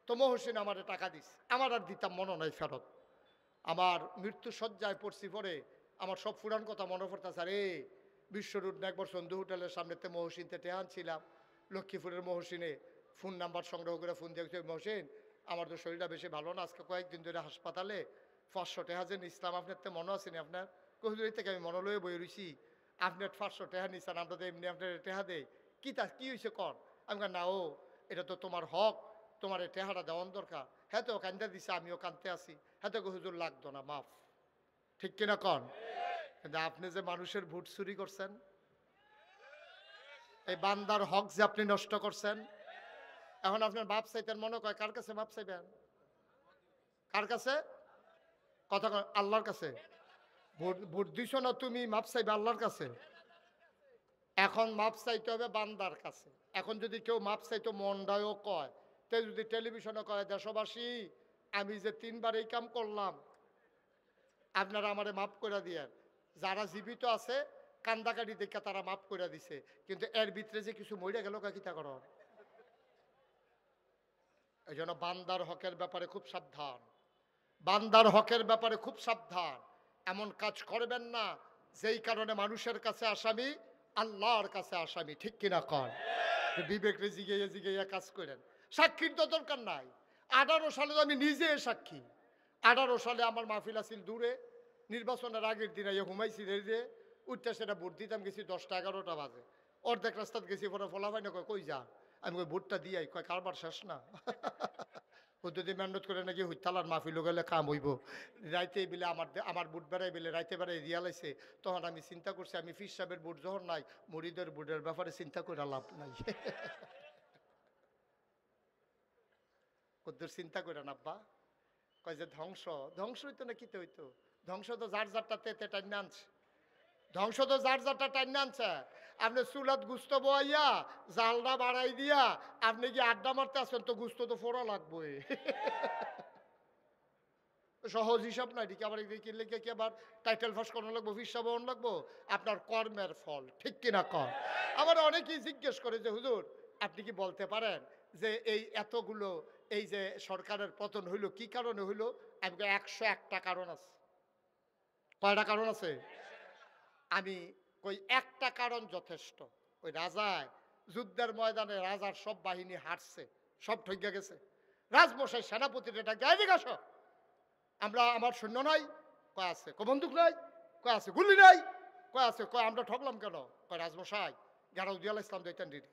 তো মহসিন আমারে টাকা দিস, আমার আর দিতাম মনে নাই ফেরত। আমার মৃত্যু সজ্জায় পড়ছি, পরে আমার সব পুরান কথা মনে পড়তেছে। আরে বিশ্বরুট একবার সন্ধু হোটেলের সামনেতে মহসিনতে টেহান ছিলাম, লক্ষ্মীপুরের মহসিনে ফোন নাম্বার সংগ্রহ করে ফোন দিয়ে, মহসিন আমার তো শরীরটা বেশি ভালো না, আজকে কয়েকদিন ধরে হাসপাতালে 500 টাকা যে নিছিলাম, আপনার তো মনে আছে না? আপনার কহিদুরি থেকে আমি মনে লয়ে বই রইছি, আপনার 500 টাকা নিচ্ছেন, আমরা তো এমনি আপনার টেহা দেই, কি হয়েছে কর? আমি না, ও এটা তো তোমার হক, তোমার এই টেহাটা দেওয়ান দরকার। হ্যাঁ তো কান্দা দিছে, আমিও কান্দতে আসি। হ্যাঁ তো হুজুর লাগতো না, মাফ। ঠিক কিনা কন? কিন্তু আপনি যে মানুষের ভোট চুরি করছেন, এই বান্দার হক যে আপনি নষ্ট করছেন, এখন আপনার বাপ চাইতেন, মনে কয় কার কাছে বাপ চাইবেন? কার কাছে? কথা আল্লাহর কাছে। ভোট দিছ না তুমি, মাপ চাইবে আল্লাহর কাছে। এখন মাপ চাইতে হবে বান্দার কাছে। এখন যদি কেউ মাপ চাইতো মনটাও কয়, তে যদি টেলিভিশনে কয় দেশবাসী আমি যে 3 বার এই কাম করলাম, আপনারা আমারে মাফ করে দিয়েন। যারা জীবিত আছে কান্দাকাটি দেখে তারা মাফ করে দিছে, কিন্তু এর ভিতরে যে কিছু মরে গেল কিতা করো? এই জন্য বান্দার হকের ব্যাপারে খুব সাবধান, বান্দার হকের ব্যাপারে খুব সাবধান। এমন কাজ করবেন না যেই কারণে মানুষের কাছে আসামি, আল্লাহর কাছে আসামি। ঠিক কিনা কন? বিবেকরে জিগাইয়া কাজ করেন। সাক্ষীর তো দরকার নাই। 18 সালে তো আমি নিজে সাক্ষী। 18 সালে আমার মাহফিল আছিল দূরে, নির্বাচনের আগের দিন হুমাইছি রে উঠতে, সেটা ভোট দিতাম, গেছি 10টা 11টা বাজে, অর্ধেক রাস্তাত গেছি, পরে ফলাফাই না কই যা, আমি কই ভোটটা দিয়াই, কয় কারবার শেষ না। যদি মেহনত করে নাকি হইতালার মাহফিল গেলে কাম হইব, রাইতে বেলে আমার বুট বেড়াই বেলে রাইতে বেড়াই রিয়ালাইছে, তখন আমি চিন্তা করছি আমি ফির সাহেবের বুট যখন নাই, মুরিদের বুটের ব্যাপারে চিন্তা করে লাভ নাই। কদ্দুর চিন্তা করে না আব্বা, কয় যে ধ্বংস হইতো না, কিতে হইতো? ধ্বংস তো যার যারটা তেতে টাইনে আনছে, ধ্বংস তো যার যারটা টাইনে আনছে। আপনি চুলাত গুস্ত বইয়া জালটা বাড়াই দিয়া আপনি কি আড্ডা মারতে আসেন, তো গুস্ত তো ফোড়া লাগবে। সহজ হিসাব নাই, ঠিক আবার কিনলে কি আবার টাইটেল ফাঁস করানো লাগবো, ফিসা বহন লাগবো? আপনার কর্মের ফল। ঠিক কিনা কর? আবার অনেকেই জিজ্ঞেস করে যে হুজুর আপনি কি বলতে পারেন যে এই এতগুলো এই যে সরকারের পতন হইলো কি কারণে হইলো? আমি 101টা কারণ আছে। কয়টা কারণ আছে? আমি কই একটা কারণ যথেষ্ট। ওই রাজায় যুদ্ধের ময়দানে রাজার সব বাহিনী হারছে, সব ঠইগা গেছে। রাজমশাই সেনাপতির এটা গায়ে দিকে আসো, আমরা আমার সৈন্য নাই, কয় আছে, কয় বন্দুক নাই, কয় আছে, গুলি নাই, কয় আছে, কয় আমরা ঠকলাম কেন? কয় রাজমশাই গাড়াও দিয়া ইসলাম দিতেন রেডি,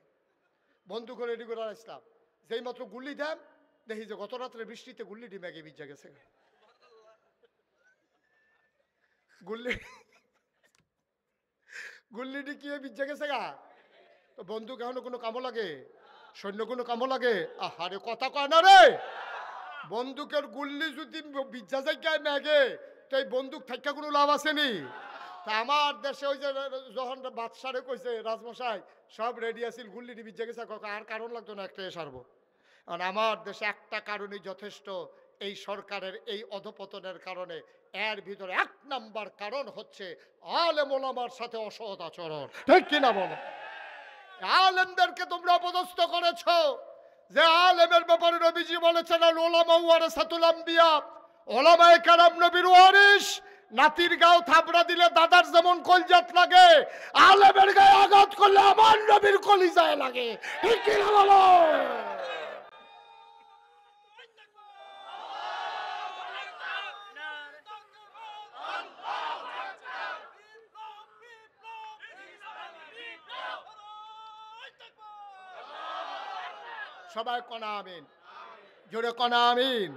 বন্দুক রেডি করে ইসলাম, যেই মাত্র গুলি দেন দেখি যে গত রাত্রে বৃষ্টিতে গুল্লি ডিমে গিয়ে বিজা গেছে। গুল্লিটি কি বিজা গেছে গা? তো বন্দুক এখনো কোনো কামো লাগে? সৈন্য কোনো কামো লাগে? আহারে কথা কয় না রে। বন্দুকের গুল্লি যদি বিজা যায় মেঘে, তো এই বন্দুক থাকা কোনো লাভ আসেনি। তা আমার দেশে ওই যে যখন বাদশারে কইছে রাজমশাই সব রেডি আছিল গুল্লি ডিবি জেগেছে আর কারণ লাগতো না, একটা সারবো। কারণ আমার দেশে একটা কারণই যথেষ্ট, এই সরকারের এই অধপতনের কারণে। এর ভিতরে 1 নাম্বার কারণ হচ্ছে আলেম ওলামার সাথে অসৎ আচরণ। ঠিক কিনা বলো? আলেমদেরকে তোমরা অপদস্থ করেছো। যে আলেমের ব্যাপারে নবীজি বলেছেন আল উলামা ওয়ারাসাতুল আম্বিয়া, ওলামায়ে কেরাম নবীর ওয়ারিস। নাতির গাও থাবড়া দিলে দাদার যেমন কলজাত লাগে, আলেমের গায়ে আঘাত করলে আমার নবীর কলিজায় লাগে। ঠিক কিনা বলো? সবাই কনা আমিন, জোরে কনা আমিন।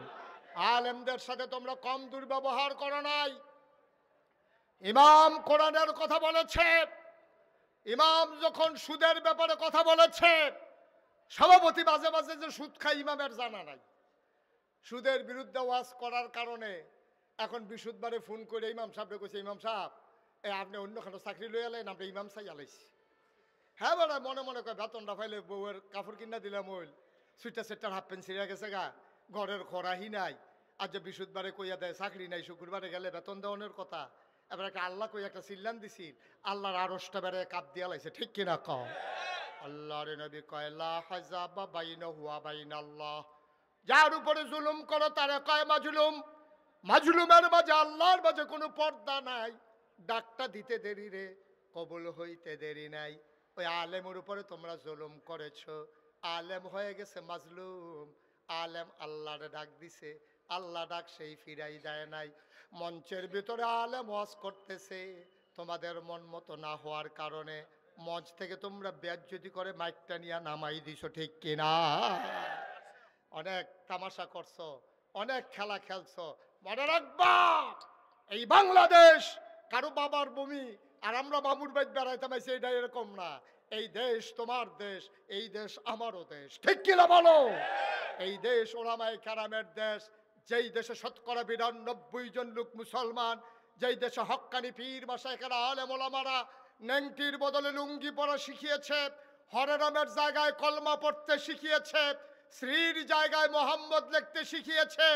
আলেমদের সাথে তোমরা কম দুর্ব্যবহার করো নাই। ইমাম কোরআনের কথা বলেছে, ইমাম যখন সুদের ব্যাপারে কথা বলেছে, সভাপতি মাঝে মাঝে যে সুদ খায় ইমামের জানা নাই। সুদের বিরুদ্ধে ওয়াজ করার কারণে এখন বিশুদ্ধবারে ফোন করে ইমাম সাহেবকে কইছে, ইমাম সাহেব আপনি অন্যখানে চাকরি লই এলেন, আপনি ইমাম সাই আলাইছি। হ্যাঁ বেড়া মনে মনে কয় বেতনটা পাইলে বউয়ের কাপড় কিনা দিলাম, হইল সুইটার সেটার হাফ প্যান্ট ছিঁড়ে গেছে গা, ঘরের খরাহি নাই। আর যে বিশুদ্ধবারে কইয়া দেয় চাকরি নাই, শুক্রবারে গেলে বেতন দেওয়ানোর কথা। এবার একটা আল্লাহ কই একটা চিল্লান দিছিল, আল্লাহর আরশটা বেড়ে কাপ দিয়া লাইছে। ঠিক কিনা কও? আল্লাহর নবী কয় লা হাজাবা বাইনাহু ওয়া বাইনাল্লাহ, যার উপরে জুলুম করো তারে কয় মাজলুম। মাজলুমের মাঝে আল্লাহর মাঝে কোনো পর্দা নাই। ডাকটা দিতে দেরি রে, কবুল হইতে দেরি নাই। ওই আলেমের উপরে তোমরা জুলুম করেছো, আলেম হয়ে গেছে মাজলুম। আলেম আল্লাহর ডাক দিছে, আল্লাহ ডাক সেই ফিরাই দেয় নাই। মঞ্চের ভিতরে আলেম ওয়াজ করতেছে, তোমাদের মন মতো না হওয়ার কারণে মঞ্চ থেকে তোমরা বেজ্জতি করে মাইকটা নিয়ে নামাই দিছো। ঠিক কিনা? অনেক তামাশা করছো, অনেক খেলা খেলছো। মনে রাখবা এই বাংলাদেশ কারো বাবার ভূমি আর আমরা বাবুর বাইত বেড়াইতাম এইটা এরকম না। এই দেশ তোমার দেশ, এই দেশ আমারও দেশ। ঠিক কিনা বলো? এই দেশ ওলামায়ে কেরামের দেশ। যেই দেশে ৯২% জন লোক মুসলমান, যেই দেশে হক্কানি পীর মাশায়েখেরা আলেম ওলামারা নেংটির বদলে লুঙ্গি পরা শিখিয়েছে, হরেরামের জায়গায় কলমা পড়তে শিখিয়েছে, শ্রীর জায়গায় মোহাম্মদ লিখতে শিখিয়েছে,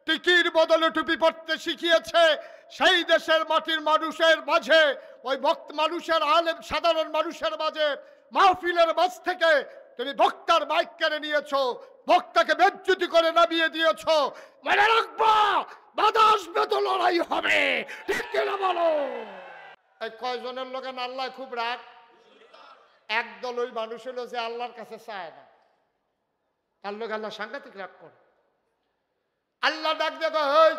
টিকির বদলে টুপি পড়তে শিখিয়েছে, সেই দেশের মাটির মানুষের মাঝে, ওই ভক্ত মানুষের আলেম সাধারণ মানুষের মাঝে মাহফিলের মাঝ থেকে তুমি বক্তার মাইক কেড়ে নিয়েছো, বক্তাকে বেজ্জতি করে নামিয়ে দিয়েছো। মনে রাখবা বাধা আসবে তো লড়াই হবে। ঠিক কিনা বলো? এই কয়জনের লোকে আল্লাহ খুব রাগ। একদল ওই মানুষ হলো যে আল্লাহর কাছে চায় না, তার লোক আল্লাহ সাংঘাতিক রাগ করে। আল্লাহ ডাক দেখো, হই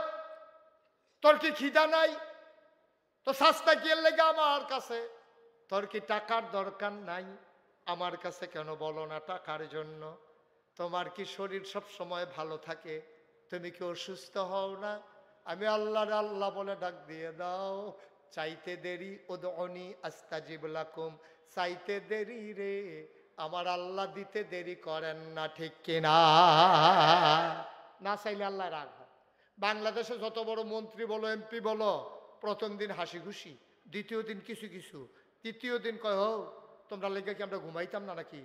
তোর কি খিদা নাই? তো সস্তা কি লেগে আমার কাছে? তোর কি টাকার দরকার নাই? আমার কাছে কেন বলো না টাকার জন্য? তোমার কি শরীর সব সময় ভালো থাকে? তুমি কি অসুস্থ হও না? আমি আল্লাহর আল্লাহ বলে ডাক দিয়ে দাও। চাইতে দেরি উদউনি আস্তাজিব লাকুম, চাইতে দেরি রে আমার আল্লাহ দিতে দেরি করেন না। ঠিক কিনা? না চাইলে আল্লাহ রাগ হয়। বাংলাদেশে যত বড় মন্ত্রী বলো, এমপি বলো, প্রথম দিন হাসি খুশি, দ্বিতীয় দিন কিছু কিছু, তৃতীয় দিন কয় হো তোমরা লেগে কি আমরা ঘুমাইতাম না নাকি?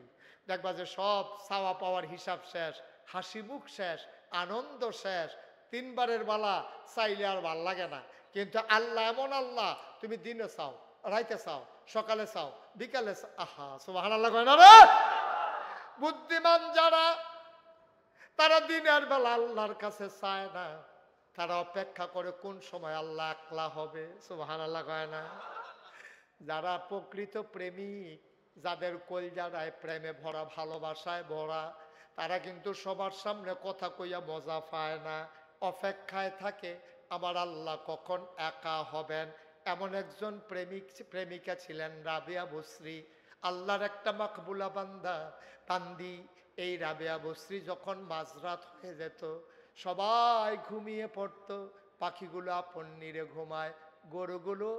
দেখবা যে সব চাওয়া পাওয়ার হিসাব শেষ, হাসি মুখ শেষ, আনন্দ শেষ। 3 বারের বালা চাইলে আর ভাল লাগে না। কিন্তু আল্লাহ এমন আল্লাহ, তুমি দিনে চাও, রাইতে চাও, সকালে চাও, বিকালে চাও। আহা সুবহানাল্লাহ কয় না রে? বুদ্ধিমান যারা তারা দিনের বেলা আল্লাহর কাছে চায় না, তারা অপেক্ষা করে কোন সময় আল্লাহ একলা হবে। সুবহানাল্লাহ কয় না? যারা প্রকৃত প্রেমিক, যাদের কলজারায় প্রেমে ভরা, ভালোবাসায় ভরা, তারা কিন্তু সবার সামনে কথা কইয়া মজা পায় না, অপেক্ষায় থাকে আমার আল্লাহ কখন একা হবেন। এমন একজন প্রেমিকা ছিলেন রাবেয়া বসরি, আল্লাহর একটা মাকবুলা বান্দি। এই রাবেয়া বসরি যখন মাঝরাত হয়ে যেত, সবাই ঘুমিয়ে পড়তো, পাখিগুলো আপন নিরে ঘুমায়, গরুগুলো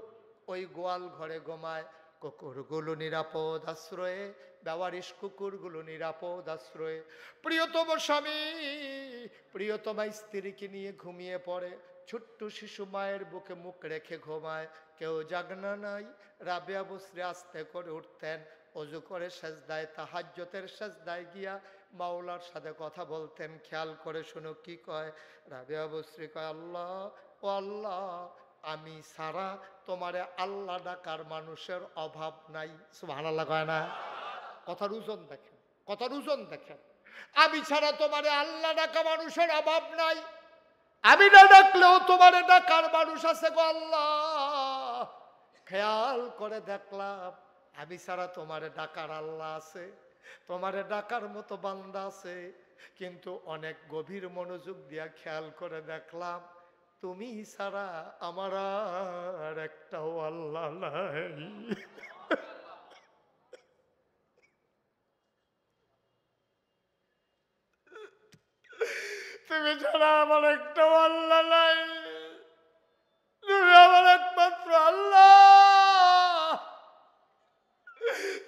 ওই গোয়াল ঘরে ঘুমায়, কুকুরগুলো নিরাপদ আশ্রয়ে, বেওয়ারিশ কুকুরগুলো নিরাপদ আশ্রয়ে। প্রিয়তম স্বামী প্রিয়তমা স্ত্রীকে নিয়ে ঘুমিয়ে পড়ে, ছোট্ট শিশু মায়ের বুকে মুখ রেখে ঘুমায়, কেউ জাগনা নাই। রাবেয়া বসরি আস্তে করে উঠতেন, অজু করে সেজদায়, তাহাজ্জুদের সেজদায় গিয়া মাওলার সাথে কথা বলতেন। খেয়াল করে শুনো কি কয় রাবেয়া বসরি, কয় আল্লাহ, ও আল্লাহ, আমি সারা তোমারে আল্লাহ ডাকার মানুষের অভাব নাই। সুবহানাল্লাহ কয় না? কথার ওজন দেখেন, কথার ওজন দেখেন। আমি ছাড়া তোমারে আল্লাহ ডাকা মানুষের অভাব নাই, আমি না ডাকলেও তোমারে ডাকার মানুষ আছে গো আল্লাহ। খেয়াল করে দেখলাম আমি ছাড়া তোমারে ডাকার আল্লাহ আছে, তোমারে ডাকার মতো বান্দা আছে, কিন্তু অনেক গভীর মনোযোগ দিয়া খেয়াল করে দেখলাম তুমি ছাড়া আমার আর একটাও আল্লাহ নাই। তুমি ছাড়া আমার একটাও আল্লাহ নাই, তুমি আমার একমাত্র আল্লাহ,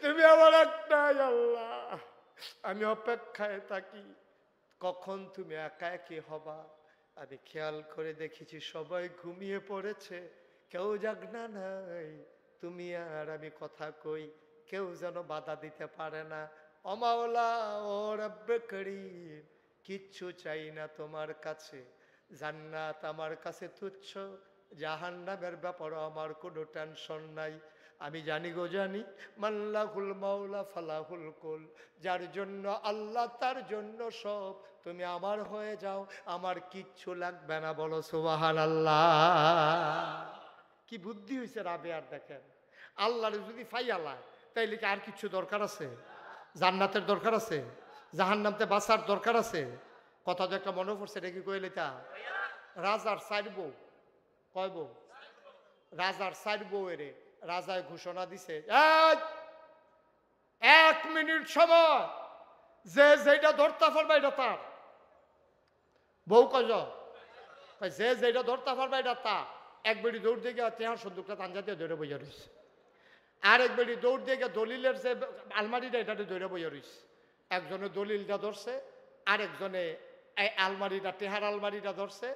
তুমি আমার একটাই আল্লাহ। আমি অপেক্ষায় থাকি কখন তুমি একা একই হবা। আমি খেয়াল করে দেখেছি সবাই ঘুমিয়ে পড়েছে, কেউ জাগনা নাই। তুমি আর আমি কথা কই, কেউ যেন বাধা দিতে পারে না। ও মাওলা, ও রব্বে করিম, কিচ্ছু চাই না তোমার কাছে। জান্নাত আমার কাছে তুচ্ছ, জাহান্নামের ব্যাপারে আমার কোনো টেনশন নাই। আমি জানি গো জানি, মাল্লাহুল মাওলা ফালাহুল কুল, যার জন্য আল্লাহ তার জন্য সব। তুমি আমার হয়ে যাও, আমার কিচ্ছু লাগবে না। বলো সুবহানাল্লাহ। কি বুদ্ধি হয়েছে রাবেয়ার দেখেন। আল্লাহর যদি ফাইয়ালায় তাইলে কি আর কিছু দরকার আছে? জান্নাতের দরকার আছে? জাহান্নামতে বাঁচার দরকার আছে? কথা তো একটা মনে পড়ছে, এটা কি কইলে তা রাজার চার বউ, কয় বউ? রাজার চার বউ এরে রাজায় ঘোষণা দিছে, এক মিনিট সময় যে যেটা ধরতে পারবে এটা তার। বউ কয় যে যেটা ধরতে পারবে এটা তার। এক বেড়ি দৌড় দিয়ে গিয়ে তেহার সন্দুকটা তাঞ্জা দিয়ে ধরে বইয়া রয়েছে, আর এক বেড়ি দৌড় দিয়ে গিয়ে দলিলের যে আলমারিটা এটাতে ধরে বইয়া রয়েছে। একজনে দলিলটা ধরছে, আরেকজনে এই আলমারিটা, টেহার আলমারিটা ধরছে,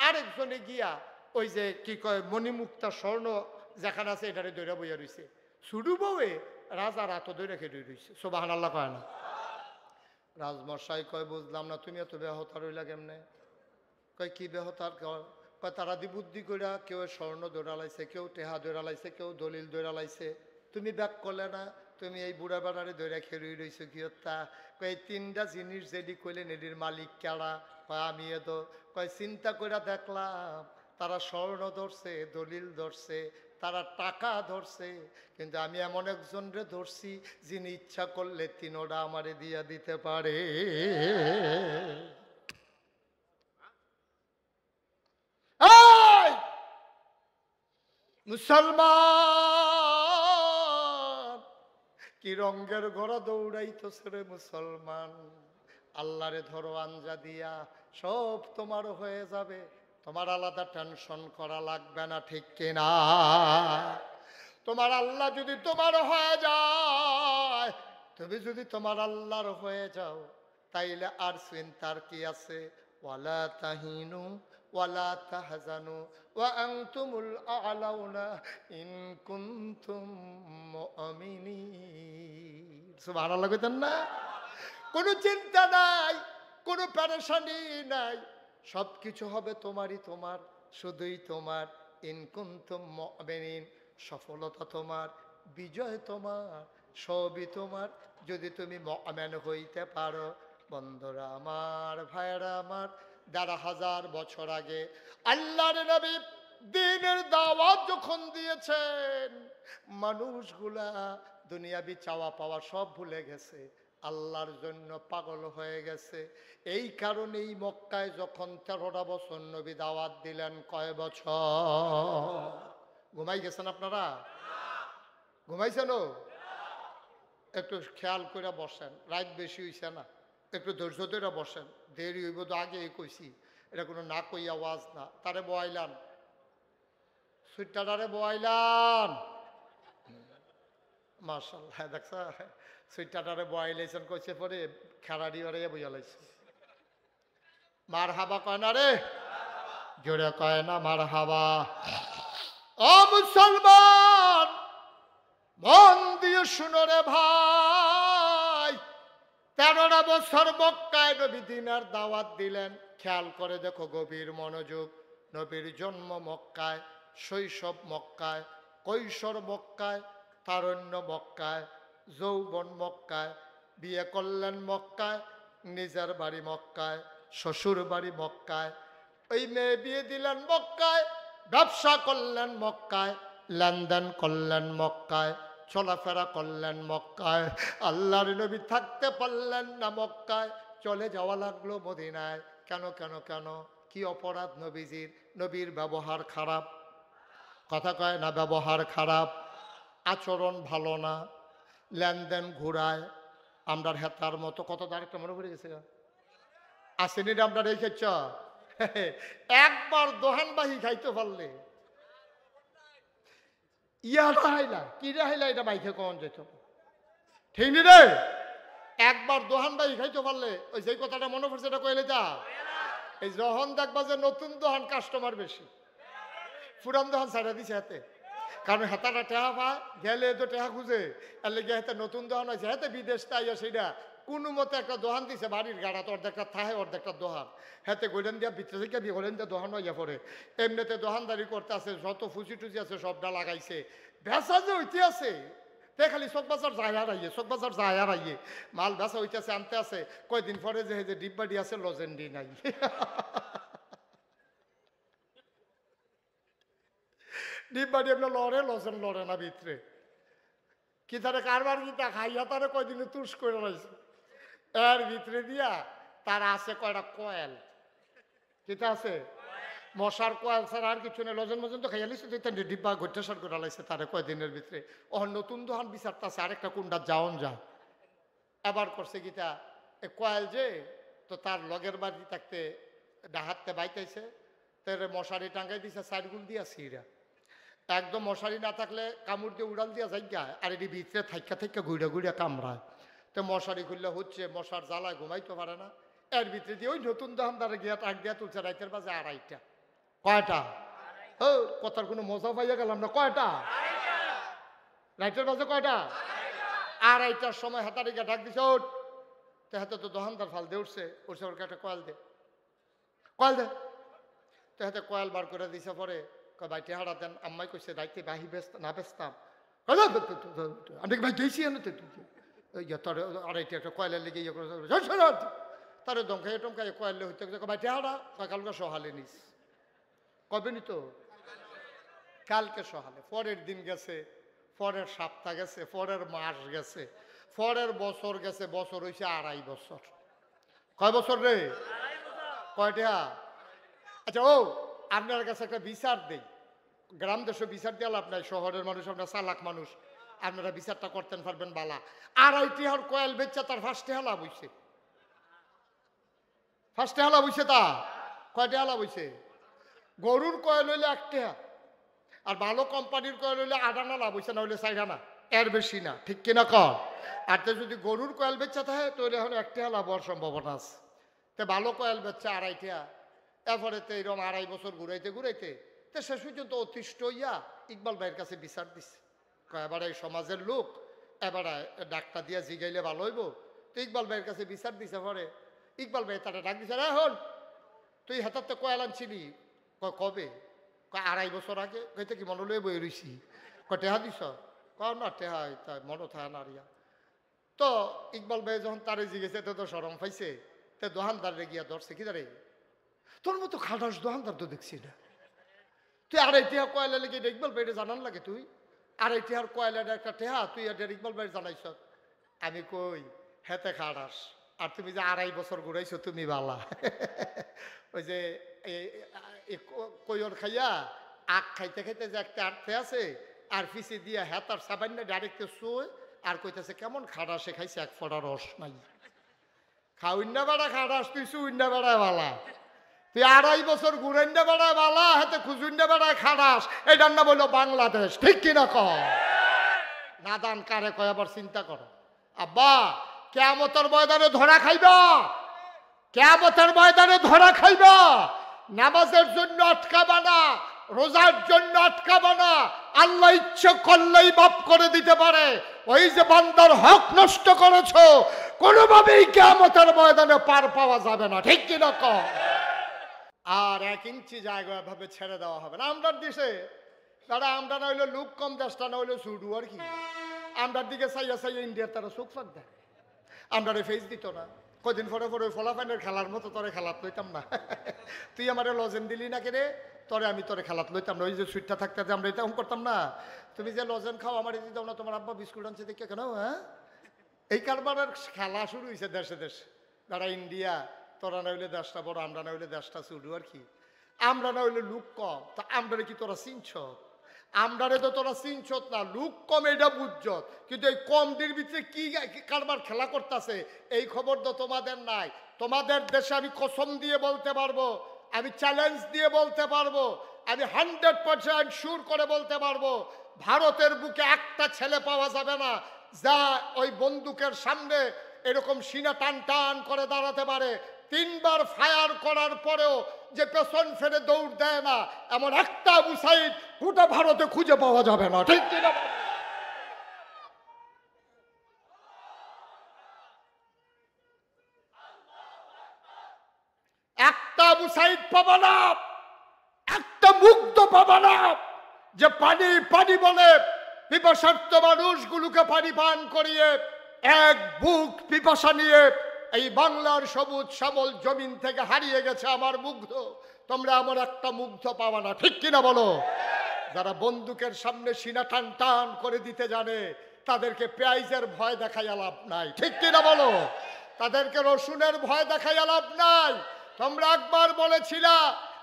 আরেকজনে গিয়া ওই যে কি কয় মণিমুক্তা স্বর্ণ যেখানে আছে এটারে দৈরা বইয়া রয়েছে। শুরু বউয়ে রাজার হাত ধরে খেয়ে রয়েছে। সুবহানাল্লাহ কয় না? রাজমশাই কয় বুঝলাম না, তুমি এত বেহতার হইলা কেমনে? কয় কি বেহতার? কয় তারা দি বুদ্ধি কইরা কেউ স্বর্ণ দৌড়া লাইছে, কেউ টেহা দৌড়া লাইছে, কেউ দলিল দৌড়া লাইছে, তুমি ব্যাক করলে না? তুমি এই বুড়া বেড়ারে দৌড়া খেয়ে রয়েছো কি হত্যা? কয় তিনটা জিনিস যেটি কইলেন এটির মালিক কেডা? কয় আমি এত। কয় চিন্তা কইরা দেখলাম তারা স্বর্ণ ধরছে, দলিল ধরছে, তারা টাকা ধরছে, কিন্তু আমি এমন একজনরে ধরছি যিনি ইচ্ছা করলে তিনোটা আমারে দিয়া দিতে পারে। মুসলমান কি রঙ্গের ঘোড়া দৌড়াইতেছে রে মুসলমান। আল্লাহরে ধরো আঞ্জা দিয়া, সব তোমার হয়ে যাবে, তোমার আলাদা টেনশন করা লাগবে না, ঠিক কিনা? তোমার আল্লাহ যদি তোমার হয়ে যায়, তুমি যদি তোমার আল্লাহর হয়ে যাও, তাইলে আর চিন্তার কি আছে? ওয়ালা তাহিনু ওয়ালা তাহজানু ওয়া আনতুমুল আ'লাউনা ইন কুনতুম মুমিনিন। সুবহানাল্লাহ কইতেন না? কোনো চিন্তা নাই, কোনো পেরেশানি নাই, সব কিছু হবে তোমারই, তোমার, শুধুই তোমার। ইন কুনতুম মুমিনিন, সফলতা তোমার, বিজয় তোমার, সবই তোমার, যদি তুমি মুমিন হইতে পারো। বন্ধুরা আমার, ভাইরা আমার, ১,৫০০ বছর আগে আল্লাহর নবী দ্বীনের দাওয়াত যখন দিয়েছেন, মানুষগুলা দুনিয়াবি চাওয়া পাওয়া সব ভুলে গেছে, আল্লাহর জন্য পাগল হয়ে গেছে। এই কারণেই মক্কায় যখন ১৩টা বছর নবী দাওয়াত দিলেন, কয় বছর? ঘুমাই গেছেন আপনারা? ঘুমাইছেন? একটু খেয়াল করে বসেন, রাত বেশি হইছে না, একটু ধৈর্য ধরে বসেন। দেরি হইব তো আগেই কইছি, এটা কোনো না কই আওয়াজ না। তারে বয়াইলান, সুইটারে বয়াইলান, মাশাআল্লাহ, দেখছ সুইটারে বয়াইলাইছেন, কইছে পরে খেলাড়ি বাড়াইয়া বইয়া লাইছে। মার হাবা কয় না রে? জোরে কয় না মারহাবা। ও মুসলমান, মন দিয়ে শুনো রে ভাই, 13টা বছর মক্কায় নবী দ্বীনের দাওয়াত দিলেন। খেয়াল করে দেখো, গভীর মনোযোগ। নবীর জন্ম মক্কায়, শৈশব মক্কায়, কৈশোর মক্কায়, তারুণ্য মক্কায়, যৌবন মক্কায়, বিয়ে করলেন মক্কায়, নিজের বাড়ি মক্কায়, শ্বশুর বাড়ি মক্কায়, ওই মেয়ে বিয়ে দিলেন মক্কায়, ব্যবসা করলেন মক্কায়, লেনদেন করলেন মক্কায়, চলাফেরা করলেন মক্কায়। আল্লাহর নবী থাকতে পারলেন না মক্কায়, চলে যাওয়া লাগলো মদিনায়। কেন কেন কেন? কি অপরাধ নবীজির? নবীর ব্যবহার খারাপ। কথা কয় না, ব্যবহার খারাপ, আচরণ ভালো না, লেনদেন ঘুরায়। আমরার হেতার মতো কত আরেকটা মনে পড়ে গেছে, আসেনি আমরা রেখেছ। একবার দোহানবাহি খাইতে পারলে ইয়া রাহাইলা কি রাহাইলা, এটা মাইকে কখন যেত, ঠিক নি রে? একবার দোহানবাহি খাইতে পারলে ওই যে কথাটা মনে পড়ছে, এটা কইলে যা। এই যখন দেখবা যে নতুন দোহান কাস্টমার বেশি, পুরান দোহান ছাড়া দিছে হাতে, কারণ হেতাটা টেহা পায়, গেলে তো টেহা খুঁজে, এর লেগে হাতে নতুন দোহান হয়েছে, হাতে বিদেশ তাইয়া সেইটা কোনো মতে একটা দোহান দিছে বাড়ির গাড়া, তো অর্ধেকটা থাহে অর্ধেকটা দোহান, হাতে গোলেন দিয়া ভিতরে থেকে দিয়ে গোলেন দিয়া দোহান হইয়া পড়ে। এমনিতে দোহানদারি করতে আছে, যত ফুচি টুচি আছে সবটা লাগাইছে, ভেসা যে হইতে আছে, তে খালি চকবাজার যায় আর আইয়ে, চকবাজার যায় আর আইয়ে, মাল ভেসা হইতেছে, আনতে আছে। কয়দিন পরে যে ডিব্বাডি আছে, লজেন্ডি নাই। ডিব্বাডি আপনার লড়ে, লজেন লড়ে না ভিতরে। কি তারে কারবার গীতা খাইয়া তারে কয়দিনে তুষ করে রয়েছে, এর ভিতরে দিয়া তার আছে কয়টা কয়েল। কিতা আছে? মশার কয়েল ছাড়া আর কিছু নেই। লজন মজন তো খাইয়া লিছে, ডিব্বা ঘট্টাসার করে লাইছে তারে কয়দিনের ভিতরে। ও নতুন দোহান বিচারটা আছে, আরেকটা কুন্ডা যাওন যা। এবার করছে গীতা এ কয়েল যে, তো তার লগের বাড়ি থাকতে ডাহাতে বাইতেছে, তার মশারি টাঙ্গাই দিছে, সাইডগুল দিয়া সিরা একদম। মশারি না থাকলে কামড় দিয়ে উড়াল দিয়া যাইগা, আর এটি ভিতরে থাইকা থাইকা ঘুরে ঘুরে কামড়ায়। তো মশারি খুললে হচ্ছে, মশার জ্বালায় ঘুমাইতে পারে না। এর ভিতরে দিয়ে ওই নতুন দোকানদারে গিয়া টাক দিয়া তুলছে, রাইতের বাজে 2:30। কয়টা? ও কথার কোনো মজা পাইয়া গেলাম না। কয়টা? রাইতের বাজে কয়টা? 2:30টার সময় হাতারে গিয়া ডাক দিছে, ওঠ। তো হাতে তো দোকানদার ফাল দিয়ে উঠছে, উঠছে ওর একটা কয়েল দে, কয়েল দে। তো হাতে কয়েল বার করে দিছে, পরে ভাই টেহারা দেন। আম্মাই কইছে রাইতে বাহি না বেচতাম, আমি ভাই দিয়েছি তোর 2:30 একটা কয়েলের লেগে ইয়ে করে তারে দমকাই টমকাই কয়েল হইতে ভাই টেহারা কালকে সহালে নিস। কবে নিত? কালকে সহালে। পরের দিন গেছে, পরের সপ্তাহ গেছে, পরের মাস গেছে, পরের বছর গেছে, বছর হয়েছে 2.5 বছর। কয় বছর রে? কয়টা? আচ্ছা, ও আপনার কাছে একটা বিচার দেই, গ্রাম দেশে বিচার দিয়ে লাভ নাই, শহরের মানুষ আমরা চালাক মানুষ, আপনারা বিচারটা করতেন পারবেন বালা। 2.5 টাকার কয়েল বেচছে, তার 1 টাকা লাভ হইছে। 1 টাকা লাভ হইছে। তা কয় টাকা লাভ হইছে? গরুর কয়েল হইলে 1 টাকা, আর ভালো কোম্পানির কয়েল হইলে 8 আনা লাভ হইছে, না হইলে 4 আনা, এর বেশি না, ঠিক কিনা কর? আর তো যদি গরুর কয়েল বেচা থাকে তাহলে এখন 1 টাকা লাভ হওয়ার সম্ভাবনা আছে। তো ভালো কয়েল বেচছে 2.5 টাকা। এরপরে তো এরকম 2.5 বছর ঘুরাইতে ঘুরাইতে তো শেষ পর্যন্ত অতিষ্ঠ হইয়া ইকবাল ভাইয়ের কাছে বিচার দিচ্ছে। এবার এই সমাজের লোক, এবার ডাক্তার দিয়া জিগাইলে ভালো হইব। তো ইকবাল ভাইয়ের কাছে বিচার দিছে। পরে ইকবাল ভাই তারা ডাক দিছে, হন তুই হাতাতে কয়েল আনছিলি কবে? 2.5 বছর আগে। কইতে কি মনে লয়ে বই রইছি? টেহা দিছ? না টেহা তাই মনে থাকে না রিয়া। তো ইকবাল ভাই যখন তারে জিগেছে, তো সরম পাইছে, তো দোকানদারে গিয়া ধরছে, কি দাঁড়ে তোর মতো খাটাস দোকানদার তো দেখছি না, তুই 2.5 টাকা কয়লা লেগে ইকবাল ভাইরে জানান লাগে? তুই 2.5 টাকার কয়লার একটা টেহা তুই ইকবাল ভাই জানাইছ? আমি কই হেতে খাটাস, আর তুমি যে 2.5 বছর ঘুরাইছো তুমি বালা। ওই যে কইর খাইয়া আখ খাইতে খাইতে যে একটা আর্থে আছে, আর পিছে দিয়া হেতার সাবান্য ডাইরেক্ট শোয়, আর কইতেছে কেমন খাটাসে খাইছে, 1 ফোঁটা রস নাই। খাউন্না বেড়া খাটাস, তুই সুইন্না বেড়ায় বালা। তুই 2.5 বছর ঘুরেন্ডা বেড়ায় বালা, হাতে খুজুন্ডা বেড়ায় খাটাস। এটার না বললো বাংলাদেশ, ঠিক কিনা কর? নাদান কারে কয় আবার চিন্তা করো। আব্বা কিয়ামতের ময়দানে ধরা খাইবা, কিয়ামতের ময়দানে ধরা খাইবা। নামাজের জন্য আটকাবা না, রোজার জন্য আটকাবা না। আল্লাহ ইচ্ছে করলেই মাফ করে দিতে পারে। ওই যে বান্দার হক নষ্ট করেছো, কোনোভাবেই কিয়ামতের ময়দানে পার পাওয়া যাবে না, ঠিক কিনা কও? আর 1 ইঞ্চি জায়গা ভাবে ছেড়ে দেওয়া হবে না। আমরার দেশে তারা, আমরা না হইলো লুক কম, দেশটা না হইলো ছুটু আর কি। আমরার দিকে চাইয়া চাইয়া ইন্ডিয়ার তারা চোখ ফাঁক দেয়, আমরারে ফেস দিত না। কদিন পরে পরে ফলাফাইনের খেলার মতো তোরে খেলাত লইতাম না। তুই আমারে লজেন দিলি না কেরে, তরে আমি তোরে খেলাত লইতাম না। ওই যে সুইটটা থাকতে যে আমরা এটা করতাম না, তুমি যে লজেন খাও আমার দিতাম না, তোমার আব্বা বিস্কুট আনছে দেখে কেন? হ্যাঁ, এই কারবারের খেলা শুরু হয়েছে দেশে দেশে। যারা ইন্ডিয়া, তোরা না হইলে দেশটা বড়, আমরা না হইলে দেশটা ছুটু আর কি। আমরা না হইলে লুক কম, তা আমরা কি তোরা চিনছ? আমরারে তো তোরা চিনছত না, লুক কম এটা বুঝছত, কিন্তু এই কমটির ভিতরে কি কারবার খেলা করতেছে এই খবর তো তোমাদের নাই। তোমাদের দেশে আমি কসম দিয়ে বলতে পারবো, আমি চ্যালেঞ্জ দিয়ে বলতে পারবো, আমি 100% শিওর করে বলতে পারবো, ভারতের বুকে একটা ছেলে পাওয়া যাবে না যা ওই বন্দুকের সামনে এরকম সিনা টান টান করে দাঁড়াতে পারে। 3 বার ফায়ার করার পরেও যে পেছন ফেরে দৌড় দেয় না, এমন একটা আবু সাইদ গোটা ভারতে খুঁজে পাওয়া যাবে না, ঠিক কিনা? একটা আবু সাইদ পাবা না, একটা মুগ্ধ পাবা না যে পানি পানি বলে পিপাসার্থ মানুষগুলোকে পানি পান করিয়ে এক বুক পিপাসা নিয়ে এই বাংলার সবুজ শ্যামল জমিন থেকে হারিয়ে গেছে আমার মুগ্ধ। তোমরা আমার একটা মুগ্ধ পাবা না, ঠিক কিনা বলো? যারা বন্দুকের সামনে সিনা টান টান করে দিতে জানে তাদেরকে পেঁয়াজের ভয় দেখাইয়া লাভ নাই, ঠিক কিনা বলো? তাদেরকে রসুনের ভয় দেখাইয়া লাভ নাই। তোমরা একবার বলেছিলা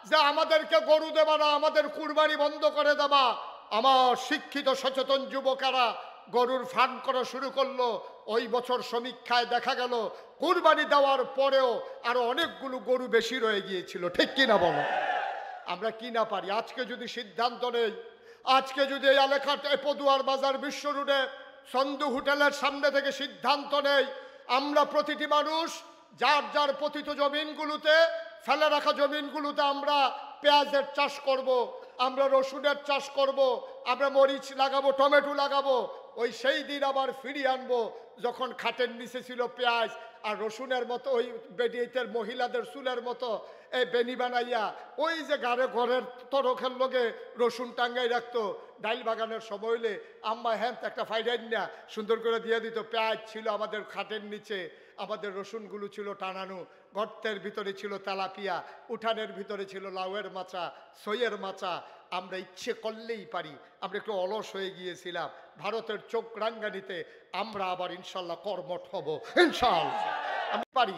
যে আমাদেরকে গরু দেবা না, আমাদের কুরবানি বন্ধ করে দেবা। আমার শিক্ষিত সচেতন যুবকেরা গরুর ফার্ম করা শুরু করলো। ওই বছর সমীক্ষায় দেখা গেল কুরবানি দেওয়ার পরেও আরো অনেকগুলো গরু বেশি রয়ে গিয়েছিল, ঠিক কিনা বলো? আমরা কি না পারি? আজকে যদি সিদ্ধান্ত নেই, আজকে যদি এই এলাকাতে পদুয়ার বাজার বিশ্ব রোডে সন্ধু হোটেলের সামনে থেকে সিদ্ধান্ত নেই, আমরা প্রতিটি মানুষ যার যার পতিত জমিনগুলোতে, ফেলে রাখা জমিনগুলোতে আমরা পেঁয়াজের চাষ করব, আমরা রসুনের চাষ করব, আমরা মরিচ লাগাবো, টমেটো লাগাবো। ওই সেই দিন আবার ফিরিয়ে আনবো যখন খাটের নিচে ছিল পেঁয়াজ আর রসুনের মতো, ওই বেডিয়েতের মহিলাদের চুলের মতো এই বেনি বানাইয়া ওই যে ঘরের তরখের লগে রসুন টাঙ্গাই রাখতো। ডাইল বাগানের সময় হইলে আম্মা হ্যাঁ একটা ফাইডাইন না সুন্দর করে দিয়ে দিত। পেঁয়াজ ছিল আমাদের খাটের নিচে, আমাদের রসুনগুলো ছিল টানানো, গর্তের ভিতরে ছিল তেলাপিয়া, উঠানের ভিতরে ছিল লাউয়ের মাচা, সইয়ের মাচা। আমরা ইচ্ছে করলেই পারি। আমরা একটু অলস হয়ে গিয়েছিলাম। ভারতের চোখ রাঙ্গানিতে আমরা আবার ইনশাল্লাহ কর্মঠ হব, ইনশাল্লাহ আমি পারি।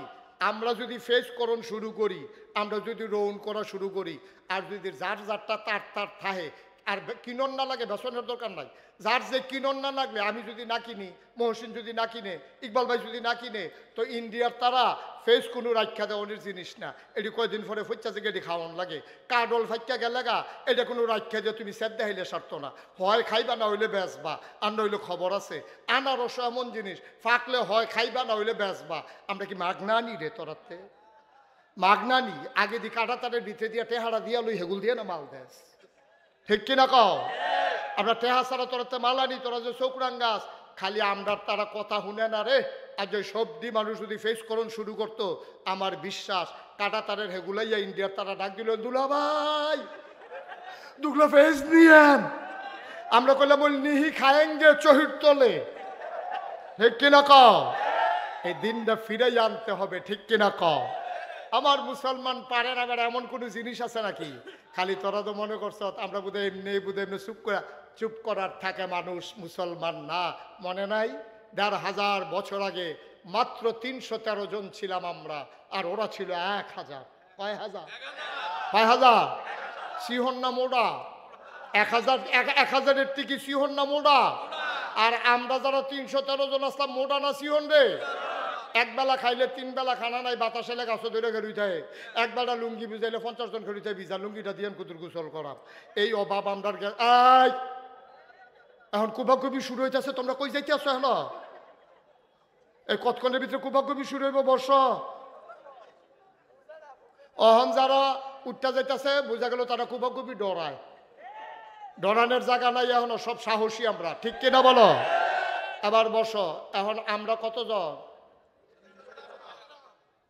আমরা যদি ফেস করণ শুরু করি, আমরা যদি রৌন করা শুরু করি, আর যদি যার যারটা তার তার থাহে, আর কিনন না লাগে বেসনের দরকার নাই। যার যে কিনন না লাগলে, আমি যদি না কিনি, মহসিন যদি না কিনে, ইকবাল ভাই যদি না কিনে, তো ইন্ডিয়ার তারা ফেস কোনো রাখা দেওয়ানোর জিনিস না। এটি কয়দিন পরে ফচ্চা থেকে এটি খাওয়ান লাগে। কাডল ফাইকা গেলে গা এটা কোনো রাখা দিয়ে তুমি সেদ্ধা হইলে সারত না। হয় খাইবা না হইলে বেচবা, আর না হইলে খবর আছে। আনারস এমন জিনিস ফাঁকলে হয় খাইবা না হইলে বেচবা। আমরা কি মাগনা নি রে তোরাতে? মাগনা নি? আগে দি কাটা তারে দিতে দিয়া টেহারা দিয়া লই হেগুল দিয়ে না মাল দেশ, ঠিক কিনা কও? আমরা টেহা ছাড়া তোরাতে মাল আনি। তোরা যে চৌকরাং গাছ, খালি আমরা তারা কথা শুনে না রে। আর যে সবদি মানুষ যদি ফেস করণ শুরু করতো, আমার বিশ্বাস কাটা তারের হেগুলাইয়া ইন্ডিয়ার তারা ডাক দিল, দুলা ভাই দুগুলো ফেস নিয়েন। আমরা কইলাম বল নিহি খায়েঙ্গে চহির তলে, ঠিক কিনা কও? এই দিনটা ফিরে আনতে হবে, ঠিক কিনা কও? আমার মুসলমান পারে না। আবার এমন কোনো জিনিস আছে নাকি? খালি তোরা তো মনে করছ আমরা বোধহয় এমনি এমনি চুপ করার থাকে মানুষ, মুসলমান না। মনে নাই ১,৫০০ বছর আগে মাত্র ৩১৩ জন ছিলাম আমরা, আর ওরা ছিল ১,০০০। কয় হাজার? ৫,০০০। সিহন না মোড়া? ১,০০০-১,০০০-এর থেকে সিহন না মোড়া? আর আমরা যারা ৩১৩ জন আসলাম, মোড়া না সিহন রে? একবেলা খাইলে 3 বেলা খানা নাই, বাতাসে গাছ ধরে খেলুই থাকে। একবেলা লুঙ্গি ভিজাইলে 50 জন খেলুই থাকে, ভিজা লুঙ্গিটা দিয়ে কুতুর গোসল করা। এই অভাব আমরা। এখন কুবাকুবি শুরু হইতেছে, তোমরা কই যাইতে আসো? এখন এই কতক্ষণের ভিতরে কুবাকুবি শুরু হইব। বর্ষ অহন যারা উঠটা যাইতেছে, বোঝা গেল তারা কুবাকুবি ডরায়। ডরানোর জায়গা নাই, এখন সব সাহসী আমরা, ঠিক কিনা বলো? আবার বসো। এখন আমরা কতজন?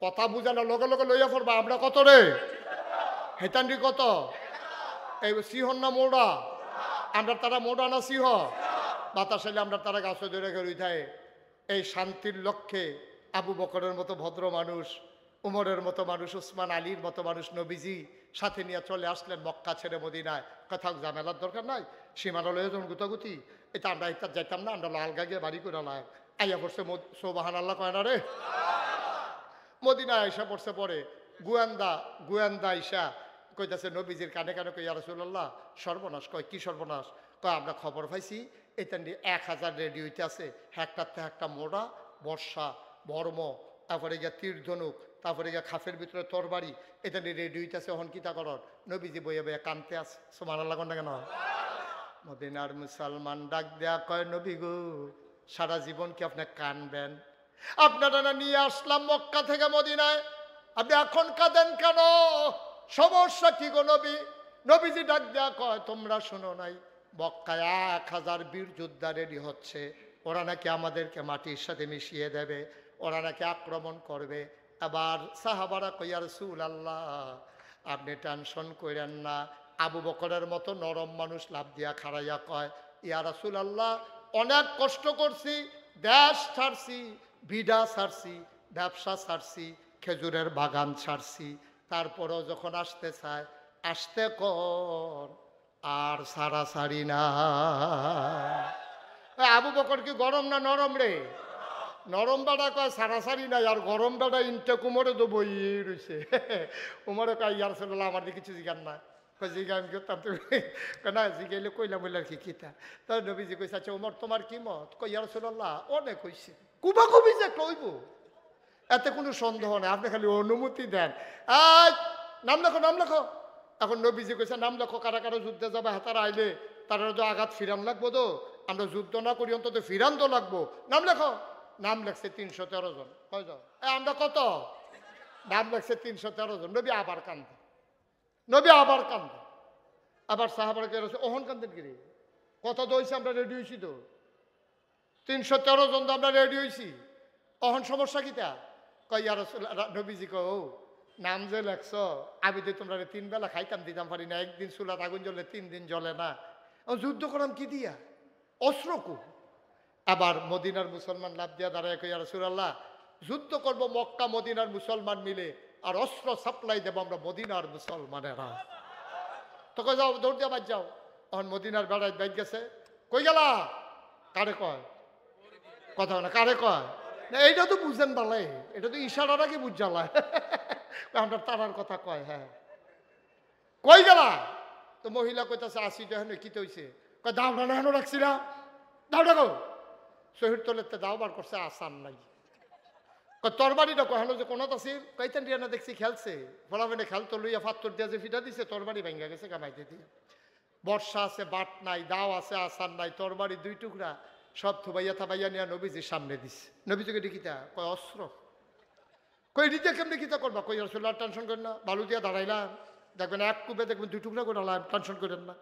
কথা বুঝানো লগে লগে লইয়া পড়বা। আমরা কত রে? হেতান্ডি কত? এই সিহন না মোড়া? আমরা তারা মোড়া না সিহ? বাতাস এলে আমরা তারা গাছে ধরে গেল উঠায়। এই শান্তির লক্ষ্যে আবু বকরের মতো ভদ্র মানুষ, উমরের মতো মানুষ, উসমান আলীর মতো মানুষ নবীজি সাথে নিয়ে চলে আসলেন মক্কা ছেড়ে মদিনায়। কোথাও ঝামেলার দরকার নাই, সীমানা লয়ে যখন গুতাগুতি, এটা আমরা এটা যাইতাম না, আমরা লাল গাগিয়ে বাড়ি করে লাগ আইয়া পড়ছে সোবাহান আল্লাহ কয় না রে। মদিনায় আইসা পড়ছে, পরে গুয়েন্দা আইসা কইতাছে নবীজির কানে কানে, কই ইয়া রাসূলুল্লাহ সর্বনাশ। কয় কি সর্বনাশ? কয় আমরা খবর পাইছি এটা 1000 রেডি হইতে আছে, একটাতে একটা মোড়া, বর্ষা, বর্ম, তারপরে গিয়া তীর ধনুক, তারপরে গিয়া খাফের ভিতরে তরবারি, এটা নিয়ে রেডি হইতেছে। হন কিতা করন? নবীজি বইয়া বইয়া কানতে আছে। সুবহানাল্লাহ কোন না কেন? মদিনার মুসলমান ডাক দেয়া কয়, নবী গো সারা জীবন কি আপনি কানবেন? আপনারা না নিয়ে আসলাম মক্কা থেকে মদিনায়, আপনি এখন কাঁদেন কেন? সমস্যা কি গো নবী? নবীজি ডাক দেয়া কয়, তোমরা শোনো নাই মক্কায় 1000 বীর যোদ্ধা রেডি হচ্ছে, ওরা নাকি আমাদেরকে মাটির সাথে মিশিয়ে দেবে, ওরা নাকি আক্রমণ করবে। আবার সাহাবারা কই, ইয়া রাসূলুল্লাহ আপনি টেনশন করেন না। আবু বকরের মতো নরম মানুষ লাভ দিয়া খাড়াইয়া কয়, ইয়া রাসূলুল্লাহ অনেক কষ্ট করছি, দেশ ছাড়ছি, বিডা ছাড়ছি, ব্যবসা ছাড়ছি, খেজুরের বাগান ছাড়ছি, তারপরও যখন আসতে চায় আসতে কর, আর সারা সারি না। আবু বকর কি গরম না নরম রে? নরম বেড়া কয় সারাসারি নাই, আর গরম বেড়া ইনটা কুমরে তো বই রয়েছে। উমরে কয়, ইয়া রাসূলুল্লাহ আমার কিছু জিজ্ঞান না। কয় জিজ্ঞা আমি করতাম, তুমি না জিজ্ঞাইলে কইলাম বললাম কি কিতা। তাই নবীজি কইছে, আচ্ছা উমর তোমার কি মত? কয় ইয়া রাসূলুল্লাহ অনেক হইছে, কুবাকুবি যে কইব এতে কোনো সন্দেহ নেই, আপনি খালি অনুমতি দেন। নাম লেখো, নাম লেখো। এখন নবীজি কইছে নাম লেখো, কারা কারা যুদ্ধে যাবে, হাতারা আইলে তারা তো আঘাত ফিরান লাগবো, তো আমরা যুদ্ধ না করি অন্তত ফিরান তো লাগবো। নাম লেখো। নাম লেখছে 313 জন। কয়জন? আমরা কত? নাম লেখছে 313 জন। নবী আবার কান্দে, নবী আবার কান্দে। আবার সাহাবারা কে ওহন কান্দেন কি রে? কত দইছে, আমরা রেডি হয়েছি তো 313 জন, তো আমরা রেডি হয়েছি, অহন সমস্যা কিতা? কয় ইয়া রাসূলুল্লাহ, নবীজি কয় ও নাম যে লেখছ, আমি তো তোমরা 3 বেলা খাইতাম দিতাম পারি না, একদিন চুলাত আগুন জ্বলে 3 দিন জ্বলে না, যুদ্ধ করাম কি দিয়া? অস্ত্র কো? আবার মদিনার মুসলমান লাভ দিয়া দাঁড়ায় কই, ইয়া রাসূলুল্লাহ যুদ্ধ করবো মক্কা মদিনার মুসলমান মিলে, আর অস্ত্র সাপ্লাই দেবো আমরা মদিনার মুসলমানেরা। তো কই যাও, দৌড় দিয়া বাজ যাও। তখন মদিনার বেড়ায় ব্যাগ গেছে। কই গেলা? কারে কয়? কথা না, কারে কয়? না এইটা তো বুঝেন বালাই, এটা তো ইশারার আগে বুঝ জ্বালায়। আমরা তারার কথা কয়। হ্যাঁ কই গেলা? তো মহিলা কইতাছে আসি, তো হেন কি হইছে? কয় দাওড়া না হেন রাখছি না, দাওড়া গো। শহীদ তোলেতে দাও বার করছে, আসান নাই। তরবারিটা কহানো যে কোন আসিল, কইতেন রিয়ানা দেখছি খেলছে, ফলাফেনে খেলতো লইয়া ফাত্তর দিয়া যে ফিটা দিছে, তরবারি ভেঙ্গা গেছে কামাইতে দিয়ে। বর্ষা আছে, বাট নাই, দাও আছে, আসান নাই, তরবারি 2 টুকরা সব থুবাইয়া থাবাইয়া নিয়ে নবীজির সামনে দিছে। নবীজিকে দেখিতা কয় অস্ত্র। কই দিতে কেমনি কিতা করবা? কই রাসূলুল্লাহ টেনশন করেন না, বালু দিয়া দাঁড়াইলাম, দেখবেন এক কুপে দেখবেন 2 টুকরা করে লাইন, টেনশন করেন না।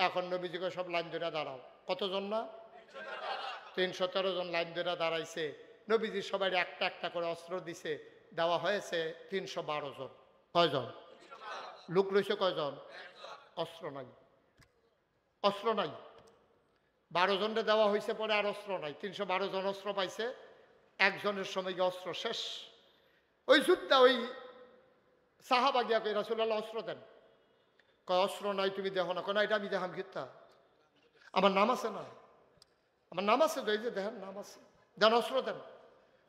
এখন নবীজিকে সব লাইন ধরে দাঁড়াও। কতজন না? 313 জন লাইন ধরে দাঁড়াইছে। নবীজি সবাই একটা একটা করে অস্ত্র দিছে, দেওয়া হয়েছে 312 জন। কয়জন লোক রয়েছে? কয়জন? অস্ত্র নাই, অস্ত্র নাই। 12 জনকে দেওয়া হয়েছে, পরে আর অস্ত্র নাই। 312 জন অস্ত্র পাইছে, একজনের সময় গিয়ে অস্ত্র শেষ। ওই যুদ্ধ ওই সাহাবা গিয়া কই রাসূলুল্লাহ অস্ত্র দেন। কয় অস্ত্র নাই, তুমি দেখো না। না এটা আমি দেখাম কিতা, আমার নাম আছে না, আমার নাম আছে তো, এই যে দেখেন নাম আছে, দেন অস্ত্র দেন।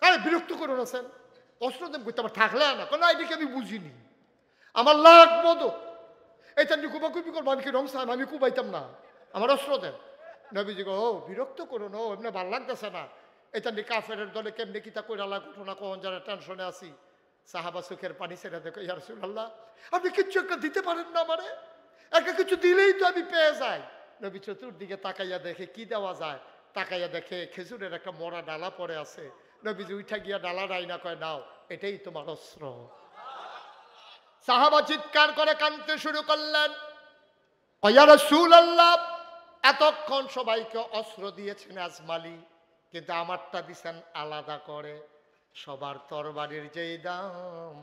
আরে বিরক্ত করুন আছেন, অস্ত্র দেন করতে আমার থাকলে না। কেন এদিকে আমি বুঝিনি, আমার লাগবো তো, এইটা নিয়ে কুবাকুবি করবো, আমি কি রমসাম, আমি কুবাইতাম না, আমার অস্ত্র দেন। নবীজি গো ও বিরক্ত করুন, ও এমনি ভাল লাগতেছে না, এটা নিয়ে কাফের দলে কেমনি কিতা কইরা লাগ ঘটনা কখন যারা টেনশনে আছি। সাহাবা চোখের পানি ছেড়ে দেখো, ইয়া রাসূলুল্লাহ আপনি কিচ্ছু একটা দিতে পারেন না আমারে, একটা কিছু দিলেই তো আমি পেয়ে যাই। নবী চতুর্দিকে তাকাইয়া দেখে কি দেওয়া যায়, তাকাইয়া দেখে খেজুরের একটা মরা ডালা পড়ে আছে। নবীজি উঠা গিয়া ডালা রাইনা কয় নাও, এটাই তোমার অস্ত্র। সাহাবা চিৎকার করে কাঁদতে শুরু করলেন, ইয়া রাসূলুল্লাহ, এতক্ষণ সবাইকে অস্ত্র দিয়েছেন আজমালি, কিন্তু আমারটা দিছেন আলাদা করে। সবার তরবারির যেই দাম,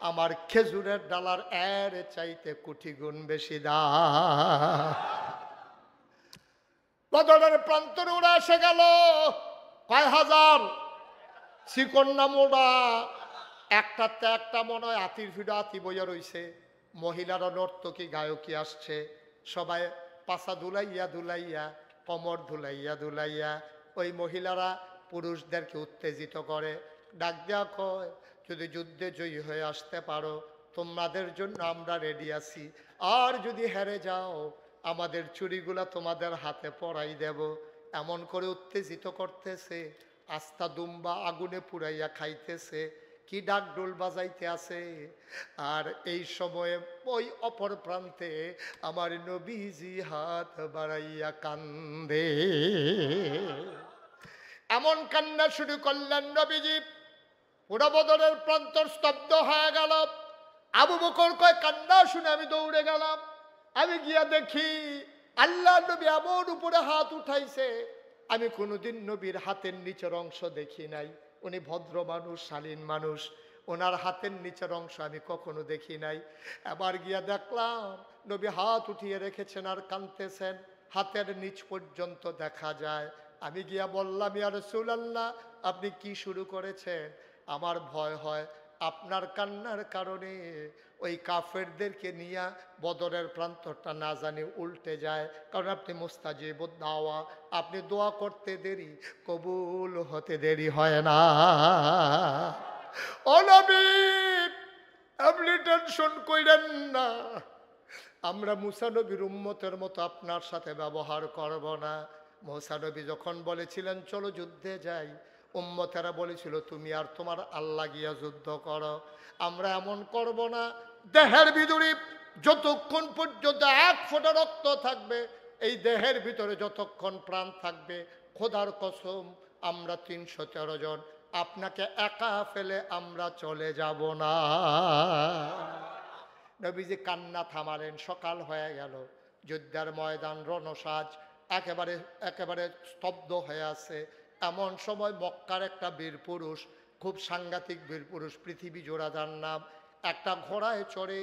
আমার খেজুরের ডালার এর চাইতে কোটি গুণ বেশি দাম। বদরের প্রান্তরে ওরা এসে গেল, কয় হাজার চিকন্না মোড়া, একটাতে একটা মনে হয় আতির ফিডা আতি বইয়া রইছে। মহিলারা নর্তকী গায়কী আসছে, সবাই পাছা ধুলাইয়া ধুলাইয়া, কমর ধুলাইয়া ধুলাইয়া ওই মহিলারা পুরুষদেরকে উত্তেজিত করে। ডাক দেয়া কয়, যদি যুদ্ধে জয়ী হয়ে আসতে পারো তোমাদের জন্য আমরা রেডি আছি, আর যদি হেরে যাও আমাদের চুরিগুলা তোমাদের হাতে পরাই দেব। এমন করে উত্তেজিত করতেছে, আস্তা দুম্বা আগুনে পুড়াইয়া খাইতেছে, কি ডাক ডোল বাজাইতে আছে। আর এই সময়ে ওই অপর প্রান্তে আমার নবীজি হাত বাড়াইয়া কান্দে। এমন কান্না শুরু করলেন নবীজি, পুরো বদরের প্রান্তর স্তব্ধ হয়ে গেল। আবু বকর কয়, কান্না শুনে আমি দৌড়ে গেলাম। আমি গিয়া দেখি আল্লাহ নবী এমন উপরে হাত উঠাইছে, আমি কোনোদিন নবীর হাতের নিচের অংশ দেখি নাই। উনি ভদ্র মানুষ, শালীন মানুষ, ওনার হাতের নিচের অংশ আমি কখনো দেখি নাই। এবার গিয়া দেখলাম নবী হাত উঠিয়ে রেখেছেন আর কাঁদতেছেন, হাতের নিচ পর্যন্ত দেখা যায়। আমি গিয়া বললাম, ইয়া রাসূলুল্লাহ, আপনি কি শুরু করেছেন? আমার ভয় হয় আপনার কান্নার কারণে ওই কাফেরদেরকে নিয়ে বদরের প্রান্তরটা না জানি উল্টে যায়, কারণ আপনি মুস্তাজিবুদ দাওয়া, আপনি দোয়া করতে দেরি, কবুল হতে দেরি হয় না। ও নবী, আপনি টেনশন কইরেন না, আমরা মুসা নবীর উম্মতের মতো আপনার সাথে ব্যবহার করব না। মুসা নবী যখন বলেছিলেন চলো যুদ্ধে যাই, উম্মতেরা বলেছিল তুমি আর তোমার আল্লাহ গিয়া যুদ্ধ করো। আমরা এমন করব না, দেহের ভিতরে যতক্ষণ পর্যন্ত এক ফোঁটা রক্ত থাকবে, এই দেহের ভিতরে যতক্ষণ প্রাণ থাকবে, খোদার কসম আমরা 313 জন আপনাকে একা ফেলে আমরা চলে যাব না। নবীজি কান্না থামালেন। সকাল হয়ে গেল, যুদ্ধের ময়দান রণসাজ একেবারে একেবারে স্তব্ধ হয়ে আছে। এমন সময় মক্কার একটা বীর পুরুষ, খুব সাংঘাতিক বীর পুরুষ, পৃথিবী জোড়া যার নাম, একটা ঘোড়ায় চড়ে,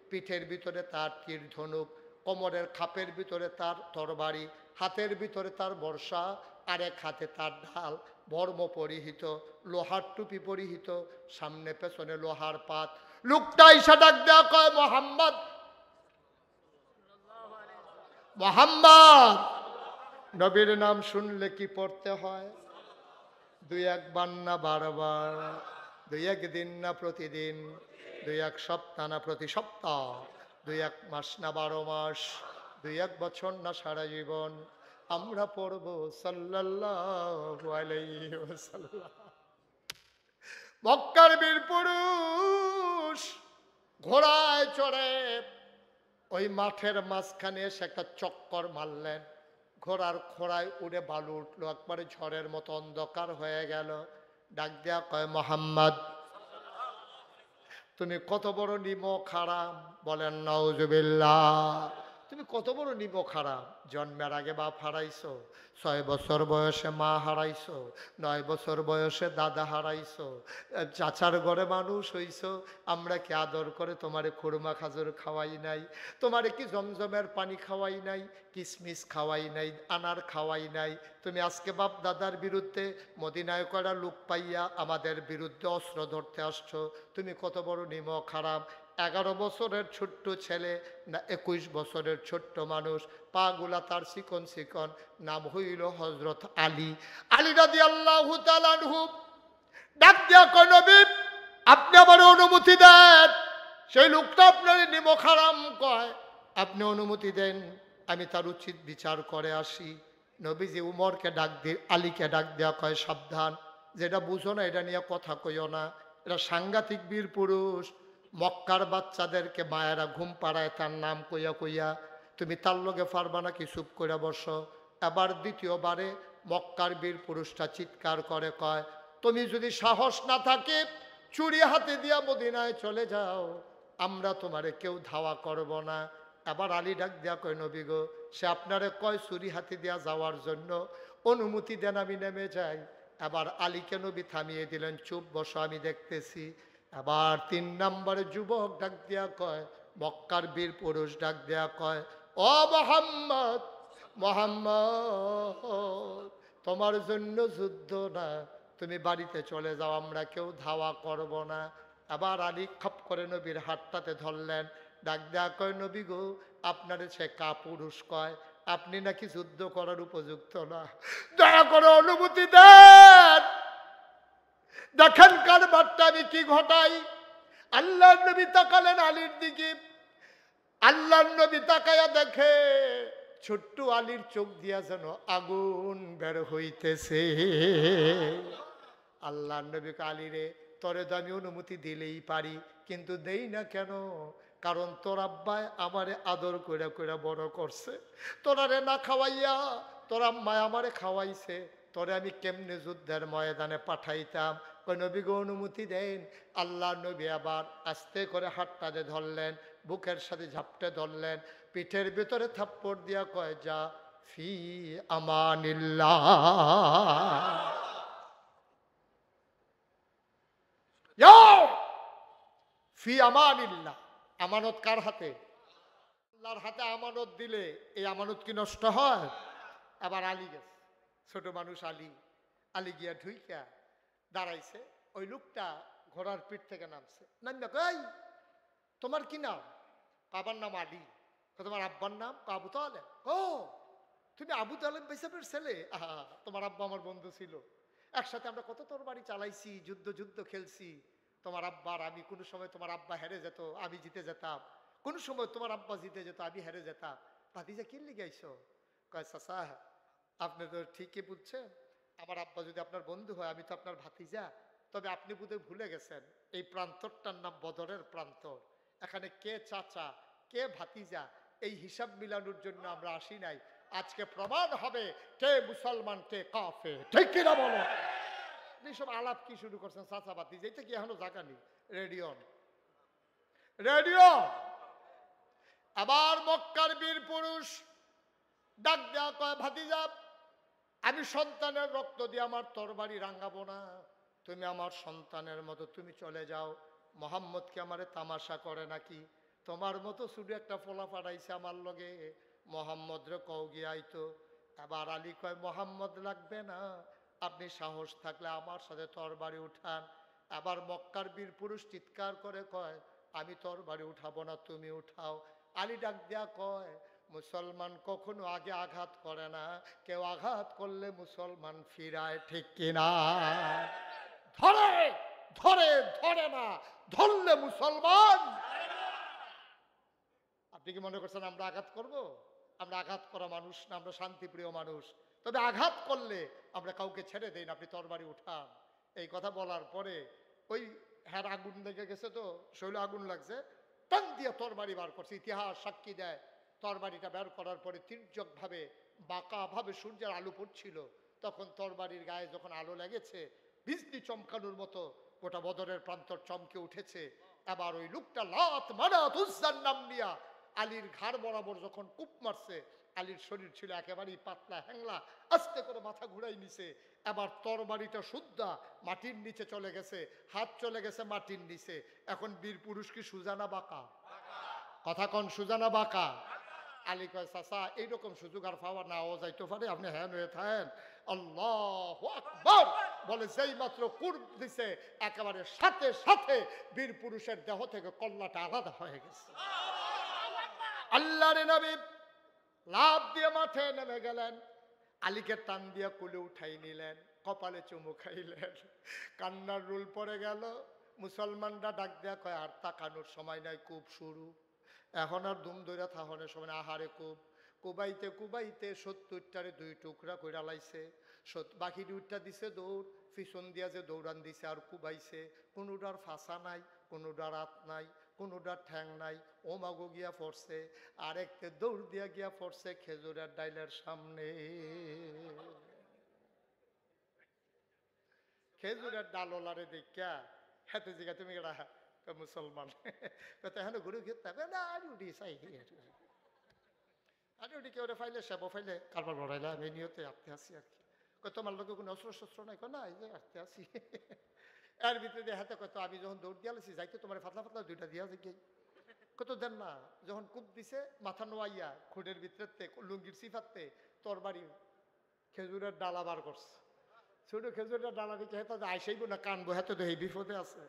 পিঠের ভিতরে তার তীর ধনুক, কোমরের খাপের ভিতরে তার তরবারি, হাতের ভিতরে তার বর্ষা, আরেক হাতে তার ঢাল, বর্ম পরিহিত, লোহার টুপি পরিহিত, সামনে পেছনে লোহার পাত। লোকটা ইসা ডাক দেয়া কয়, মোহাম্মদ, মোহাম্মদ। নবীর নাম শুনলে কি পড়তে হয়? 2-1 বার না বারবার, 2-1 দিন না প্রতিদিন, 2-1 সপ্তাহ না প্রতি সপ্তাহ, 2-1 মাস না 12 মাস, 2-1 বছর না সারা জীবন আমরা পড়ব সাল্লাল্লাহু আলাইহি ওয়াসাল্লাম। মক্কার বীর পুরুষ ঘোড়ায় চড়ে ওই মাঠের মাঝখানে এসে একটা চক্কর মারলেন। ঘোড়ার খোড়ায় উড়ে বালু উঠলো, একবারে ঝড়ের মতো অন্ধকার হয়ে গেল। ডাক দেয়া কয়, মোহাম্মদ, তুমি কত বড় নিমক হারাম। বলেন নাউজুবিল্লাহ। তুমি কত বড় নিমক হারাম। জন্মের আগে বাপ হারাইছো, 6 বছর বয়সে মা হারাইছো, 9 বছর বয়সে দাদা হারাইছো, চাচার ঘরে মানুষ হইছো। আমরা কি আদর করে তোমারে খুরমা খাজুর খাওয়াই নাই? তোমারে কি জমজমের পানি খাওয়াই নাই? কিসমিস খাওয়াই নাই? আনার খাওয়াই নাই? তুমি আজকে বাপ দাদার বিরুদ্ধে মদিনায় করা লোক পাইয়া আমাদের বিরুদ্ধে অস্ত্র ধরতে আসছো। তুমি কত বড় নিমক হারাম। 11 বছরের ছোট্ট ছেলে না 21 বছরের ছোট্ট মানুষ, পাগুলা তার চিকন চিকন, নাম হইল হযরত আলী। আলী রাদিয়াল্লাহু তাআলা আনহু ডাক দিয়া কয়, নবী, আপনি আমার অনুমতি দেন। সেই লোকটা আপনার নিমক হারাম কয়, আপনি অনুমতি দেন, আমি তার উচিত বিচার করে আসি। নবীজি উমরকে ডাক দিয়ে আলীকে ডাক দেয়া কয়, সাবধান, যেটা বুঝো না এটা নিয়ে কথা কইও না। এটা সাংঘাতিক বীর পুরুষ। মক্কার বাচ্চাদেরকে মায়েরা ঘুম পাড়ায় তার নাম কইয়া কইয়া, তুমি তার লগে পারবা নাকি? চুপ করে বসো। এবার দ্বিতীয়বারে মক্কার বীর পুরুষটা চিৎকার করে কয়, তুমি যদি সাহস না থাকে চুরি হাতে দিয়া মদিনায় চলে যাও, আমরা তোমারে কেউ ধাওয়া করব না। এবার আলী ডাক দেয়া কয় নবী গো, সে আপনারে কয় চুরি হাতি দেয়া যাওয়ার জন্য, অনুমতি দেন আমি নেমে যাই। এবার আলীকে নবী থামিয়ে দিলেন, চুপ বসো আমি দেখতেছি। এবার 3 নম্বরে যুবক ডাক দেয়া কয়, মক্কার বীর পুরুষ ডাক দেয়া কয়, ও মোহাম্মদ, মোহাম্মদ তোমার জন্য যুদ্ধ না, তুমি বাড়িতে চলে যাও, আমরা কেউ ধাওয়া করব না। আবার আলী খপ করে নবীর হাতটাতে ধরলেন, ডাক দেয়া কয় নবী গো, আপনার সে কাপুরুষ কয়, আপনি নাকি যুদ্ধ করার উপযুক্ত না, দয়া করে অনুমতি দেন। দেখেন কারবারটা আমি কি ঘটাই। আল্লাহ নবী তাকালেন আলীর দিকে, আল্লাহ নবী তাকায়া দেখে ছোট্ট আলীর চোখ দিয়া যেন আগুন বের হইতেছে। আল্লাহ নবীকে, আলী রে তোরে তো আমি অনুমতি দিলেই পারি, কিন্তু দেই না কেন? কারণ তোর আব্বায় আমারে আদর কইরা কইরা বড় করছে, তোরারে না খাওয়াইয়া তোর আম্মায় আমারে খাওয়াইছে, তোরে আমি কেমনে যুদ্ধের ময়দানে পাঠাইতাম? কই নবী গো অনুমতি দেন। আল্লাহ নবী আবার আস্তে করে হাতটাতে ধরলেন, বুকের সাথে ঝাপটে ধরলেন, পিঠের ভিতরে থাপ্পড় দিয়া কয়, যা ফি আমানিল্লাহ, ফি আমানিল্লাহ। আমানত কার হাতে? আল্লাহর হাতে আমানত দিলে এই আমানত কি নষ্ট হয়? আবার আলী গেছে, ছোট মানুষ আলী, আলী গিয়া ঢুইকা দাঁড়াইছে। ওই লোকটা ঘোড়ার পিঠ থেকে নামছে, নামবে কই তোমার কি নাম? বাবার নাম আলী। তোমার আব্বার নাম? আবু তালেব। ও তুমি আবু তালেব বেসাবের ছেলে? আহা, তোমার আব্বা আমার বন্ধু ছিল, একসাথে আমরা কত তোর বাড়ি চালাইছি, যুদ্ধ যুদ্ধ খেলছি। তোমার আব্বার আমি কোনো সময়, তোমার আব্বা হেরে যেত আমি জিতে যেতাম, কোন সময় তোমার আব্বা জিতে যেত আমি হেরে যেতাম। ভাতিজা কি লিগে আইছো? কয় চাচা আপনি তো ঠিকই বুঝছেন, আমার আব্বা যদি আপনার বন্ধু হয় আমি তো আপনার ভাতিজা, তবে আপনি বোধহয় ভুলে গেছেন এই প্রান্তরটার নাম বদরের প্রান্তর। এখানে কে চাচা কে ভাতিজা এই হিসাব মিলানোর জন্য আমরা আসি নাই, আজকে প্রমাণ হবে কে মুসলমান কে কাফের, ঠিক কিনা বলো? এইসব আলাপ কি শুরু করছেন চাচা ভাতিজা, এটা কি এখনো জায়গা নেই? Radio radio. আবার মক্কার বীর পুরুষ ডাক দেয়া কয়, ভাতিজা আমি সন্তানের রক্ত দিয়ে আমার তরবারি রাঙ্গাবো না, তুমি আমার সন্তানের মতো তুমি চলে যাও। মোহাম্মদ কি আমারে তামাশা করে নাকি? তোমার মতো শুধু একটা ফোলা পাঠাইছে আমার লগে, মোহাম্মদ রে কও গিয়ে আইতো। এবার আলী কয়, মোহাম্মদ লাগবে না, আপনি সাহস থাকলে আমার সাথে তরবারি উঠান। আবার মক্কার বীর পুরুষ চিৎকার করে কয়, আমি তরবারি উঠাবো না, তুমি উঠাও। আলী ডাক দেয়া কয়, মুসলমান কখনো আগে আঘাত করে না, কেউ আঘাত করলে মুসলমান ফিরায়, ঠিক কিনা? ধরে ধরে ধরে না, ধরলে মুসলমান। আপনি কি মনে করছেন আমরা আঘাত করব? আমরা আঘাত করা মানুষ না, আমরা শান্তিপ্রিয় মানুষ। তবে আঘাত করলে আমরা কাউকে ছেড়ে দেই না, আপনি তরবারি উঠান। এই কথা বলার পরে ওই হ্যাঁ আগুন লেগে গেছে, তো শৈলে আগুন লাগছে, টান দিয়ে তরবারি বার করছে। ইতিহাস সাক্ষী দেয় তরবারিটা বের করার পরে তির্যক ভাবে বাঁকা ভাবে সূর্যের আলো পড়ছিল, তখন তরবারির গায়ে যখন আলো লেগেছে বিজলি চমকানোর মতো গোটা বদরের প্রান্তর চমকে উঠেছে। এবার ওই লোকটা লাত মানাত উজ্জার নাম নিয়া আলীর ঘাড় বরাবর যখন কূপ মারছে, আলীর শরীর ছিল একেবারেই পাতলা হ্যাংলা, আস্তে করে মাথা ঘুরাই নিছে। এবার তরবারিটা শুদ্ধা মাটির নিচে চলে গেছে, হাত চলে গেছে মাটির নিচে। এখন বীর পুরুষ কি সুজানা বাঁকা? কথা কন, সুজানা বাঁকা? আলী কয়, চাচা এইরকম সুযোগ আর পাওয়া নাও যাইতে পারে, আপনি হ্যান হয়ে থাকেন। আল্লাহু আকবার বলে যেই মাত্র কুরব দিছে, একেবারে সাথে সাথে বীর পুরুষের দেহ থেকে কল্লাটা আলাদা হয়ে গেছে। আল্লাহর নবী লাফ দিয়ে মাঠে নেমে গেলেন, আলীকে টান দিয়ে কুলে উঠাই নিলেন, কপালে চুমু খাইলেন, কান্নার রুল পড়ে গেল। মুসলমানরা ডাক দেয়া কয়, আর তাকানোর সময় নাই, কূপ শুরু, এখন আর দুম দইরা থাহনের সময় না। আহারে কূপ, কুবাইতে কুবাইতে 70টারে 2 টুকরা কইরা লাইছে, বাকি 2টা দিছে দৌড়, পিছন দিয়া যে দৌড়ান দিছে আর কুবাইছে, কোনোটার ফাঁসা নাই, কোনোটার হাত নাই, কোনোটার ঠ্যাং নাই, ও মাগো গিয়া পড়ছে। আরেকতে দৌড় দিয়া গিয়া পড়ছে খেজুরের ডাইলের সামনে। খেজুরের ডাল ওলারে দেখা হেতে জিগা তুমি মুসলমান হ্যাঁ ঘুরে ঘিরতে হবে না আর উঠি চাই আর উঠি কেউ ফাইলে সেবো ফাইলে কারবার বড়াইলাম এই নিয়তে আটতে আসি আর কি তোমার লোকে কোনো অস্ত্র শস্ত্র নাই না এই যে আটতে আসি এর ভিতরে হাতে কত আমি যখন দৌড় দিয়ে আলছি যাইতে তোমার ফাতলা ফাতলা দুইটা দিয়া যে কত দেন না যখন কূপ দিছে মাথা নোয়াইয়া খুঁড়ের ভিতরে লুঙ্গির সিফাতে তোর বাড়ি খেজুরের ডালা বার করছে ছোট খেজুরের ডালা দিকে হেতা আইসাইব না কানবো হেতে তো এই বিপদে আছে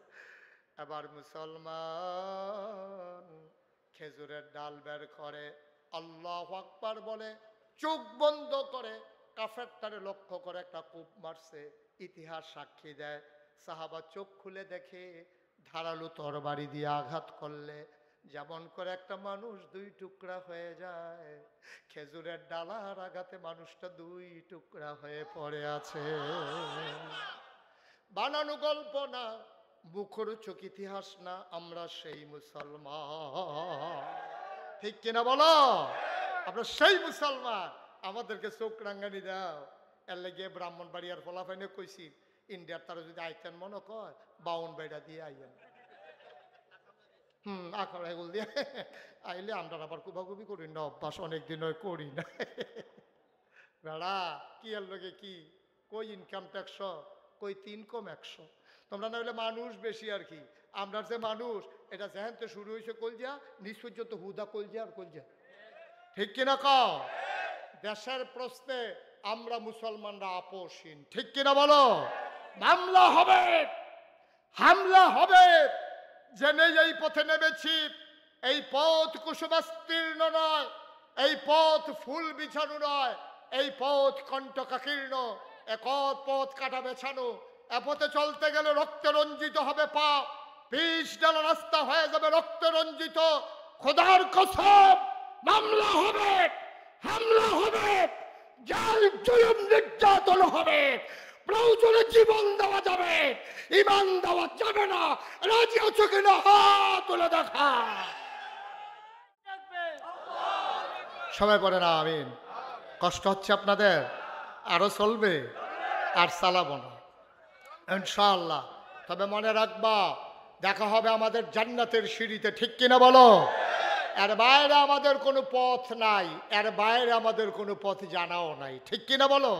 এবার মুসলমান খেজুরের ডাল বের করে আল্লাহু আকবার বলে চোখ বন্ধ করে কাফেরটারে লক্ষ্য করে একটা কূপ মারছে ইতিহাস সাক্ষী দেয় সাহাবা চোখ খুলে দেখে ধারালো তরবারি দিয়ে আঘাত করলে যেমন করে একটা মানুষ দুই টুকরা হয়ে যায় খেজুরের ডালার আঘাতে মানুষটা দুই টুকরা হয়ে পড়ে আছে বানানো গল্প না মুখরোচক ইতিহাস না আমরা সেই মুসলমান ঠিক কিনা বলো আমরা সেই মুসলমান আমাদেরকে চোখ রাঙ্গানি দাও এর লেগে ব্রাহ্মণবাড়িয়ার ফলাফাইনে কইছি ইন্ডিয়ার তারা যদি আইতেন মনে কর 52 বাইটা দিয়ে আইয়েন আখড়া এগুলো দিয়ে আইলে আমরা আবার কুবাকুবি করি না অভ্যাস অনেকদিন করি না বেড়া কি এর লগে কি কই ইনকাম ট্যাক্স কই 3 কম 100 তোমরা না হলে মানুষ বেশি আর কি আমরা যে মানুষ এটা যেহেন তো শুরু হয়েছে কলজা নিজ পর্যন্ত হুদা কলজা আর কলজা ঠিক কিনা কও দেশের প্রশ্নে আমরা মুসলমানরা আপোষহীন ঠিক কিনা বলো মামলা হবে হামলা হবে জেনে এই পথে নেমেছি এই পথ কুসুমাস্তীর্ণ নয় এই পথ ফুল বিছানো নয় এই পথ কণ্টকাকীর্ণ এক পথ কাটা বেছানো এ পথে চলতে গেলে রক্তে রঞ্জিত হবে পা পিচ ডালা রাস্তা হয়ে যাবে রক্তে রঞ্জিত খোদার কসম মামলা হবে হামলা হবে জাল জুলুম নির্যাতন হবে প্রয়োজনে জীবন দেওয়া যাবে ঈমান দেওয়া যাবে না রাজি আছো কিনা হাত তুলে দেখা সবাই পড়ে না আমিন কষ্ট হচ্ছে আপনাদের আরো চলবে আর চালাবো না ইনশাআল্লাহ তবে মনে রাখবা দেখা হবে আমাদের জান্নাতের সিঁড়িতে ঠিক কিনা বলো এর বাইরে আমাদের কোনো পথ নাই এর বাইরে আমাদের কোনো পথ জানাও নাই ঠিক কিনা বলো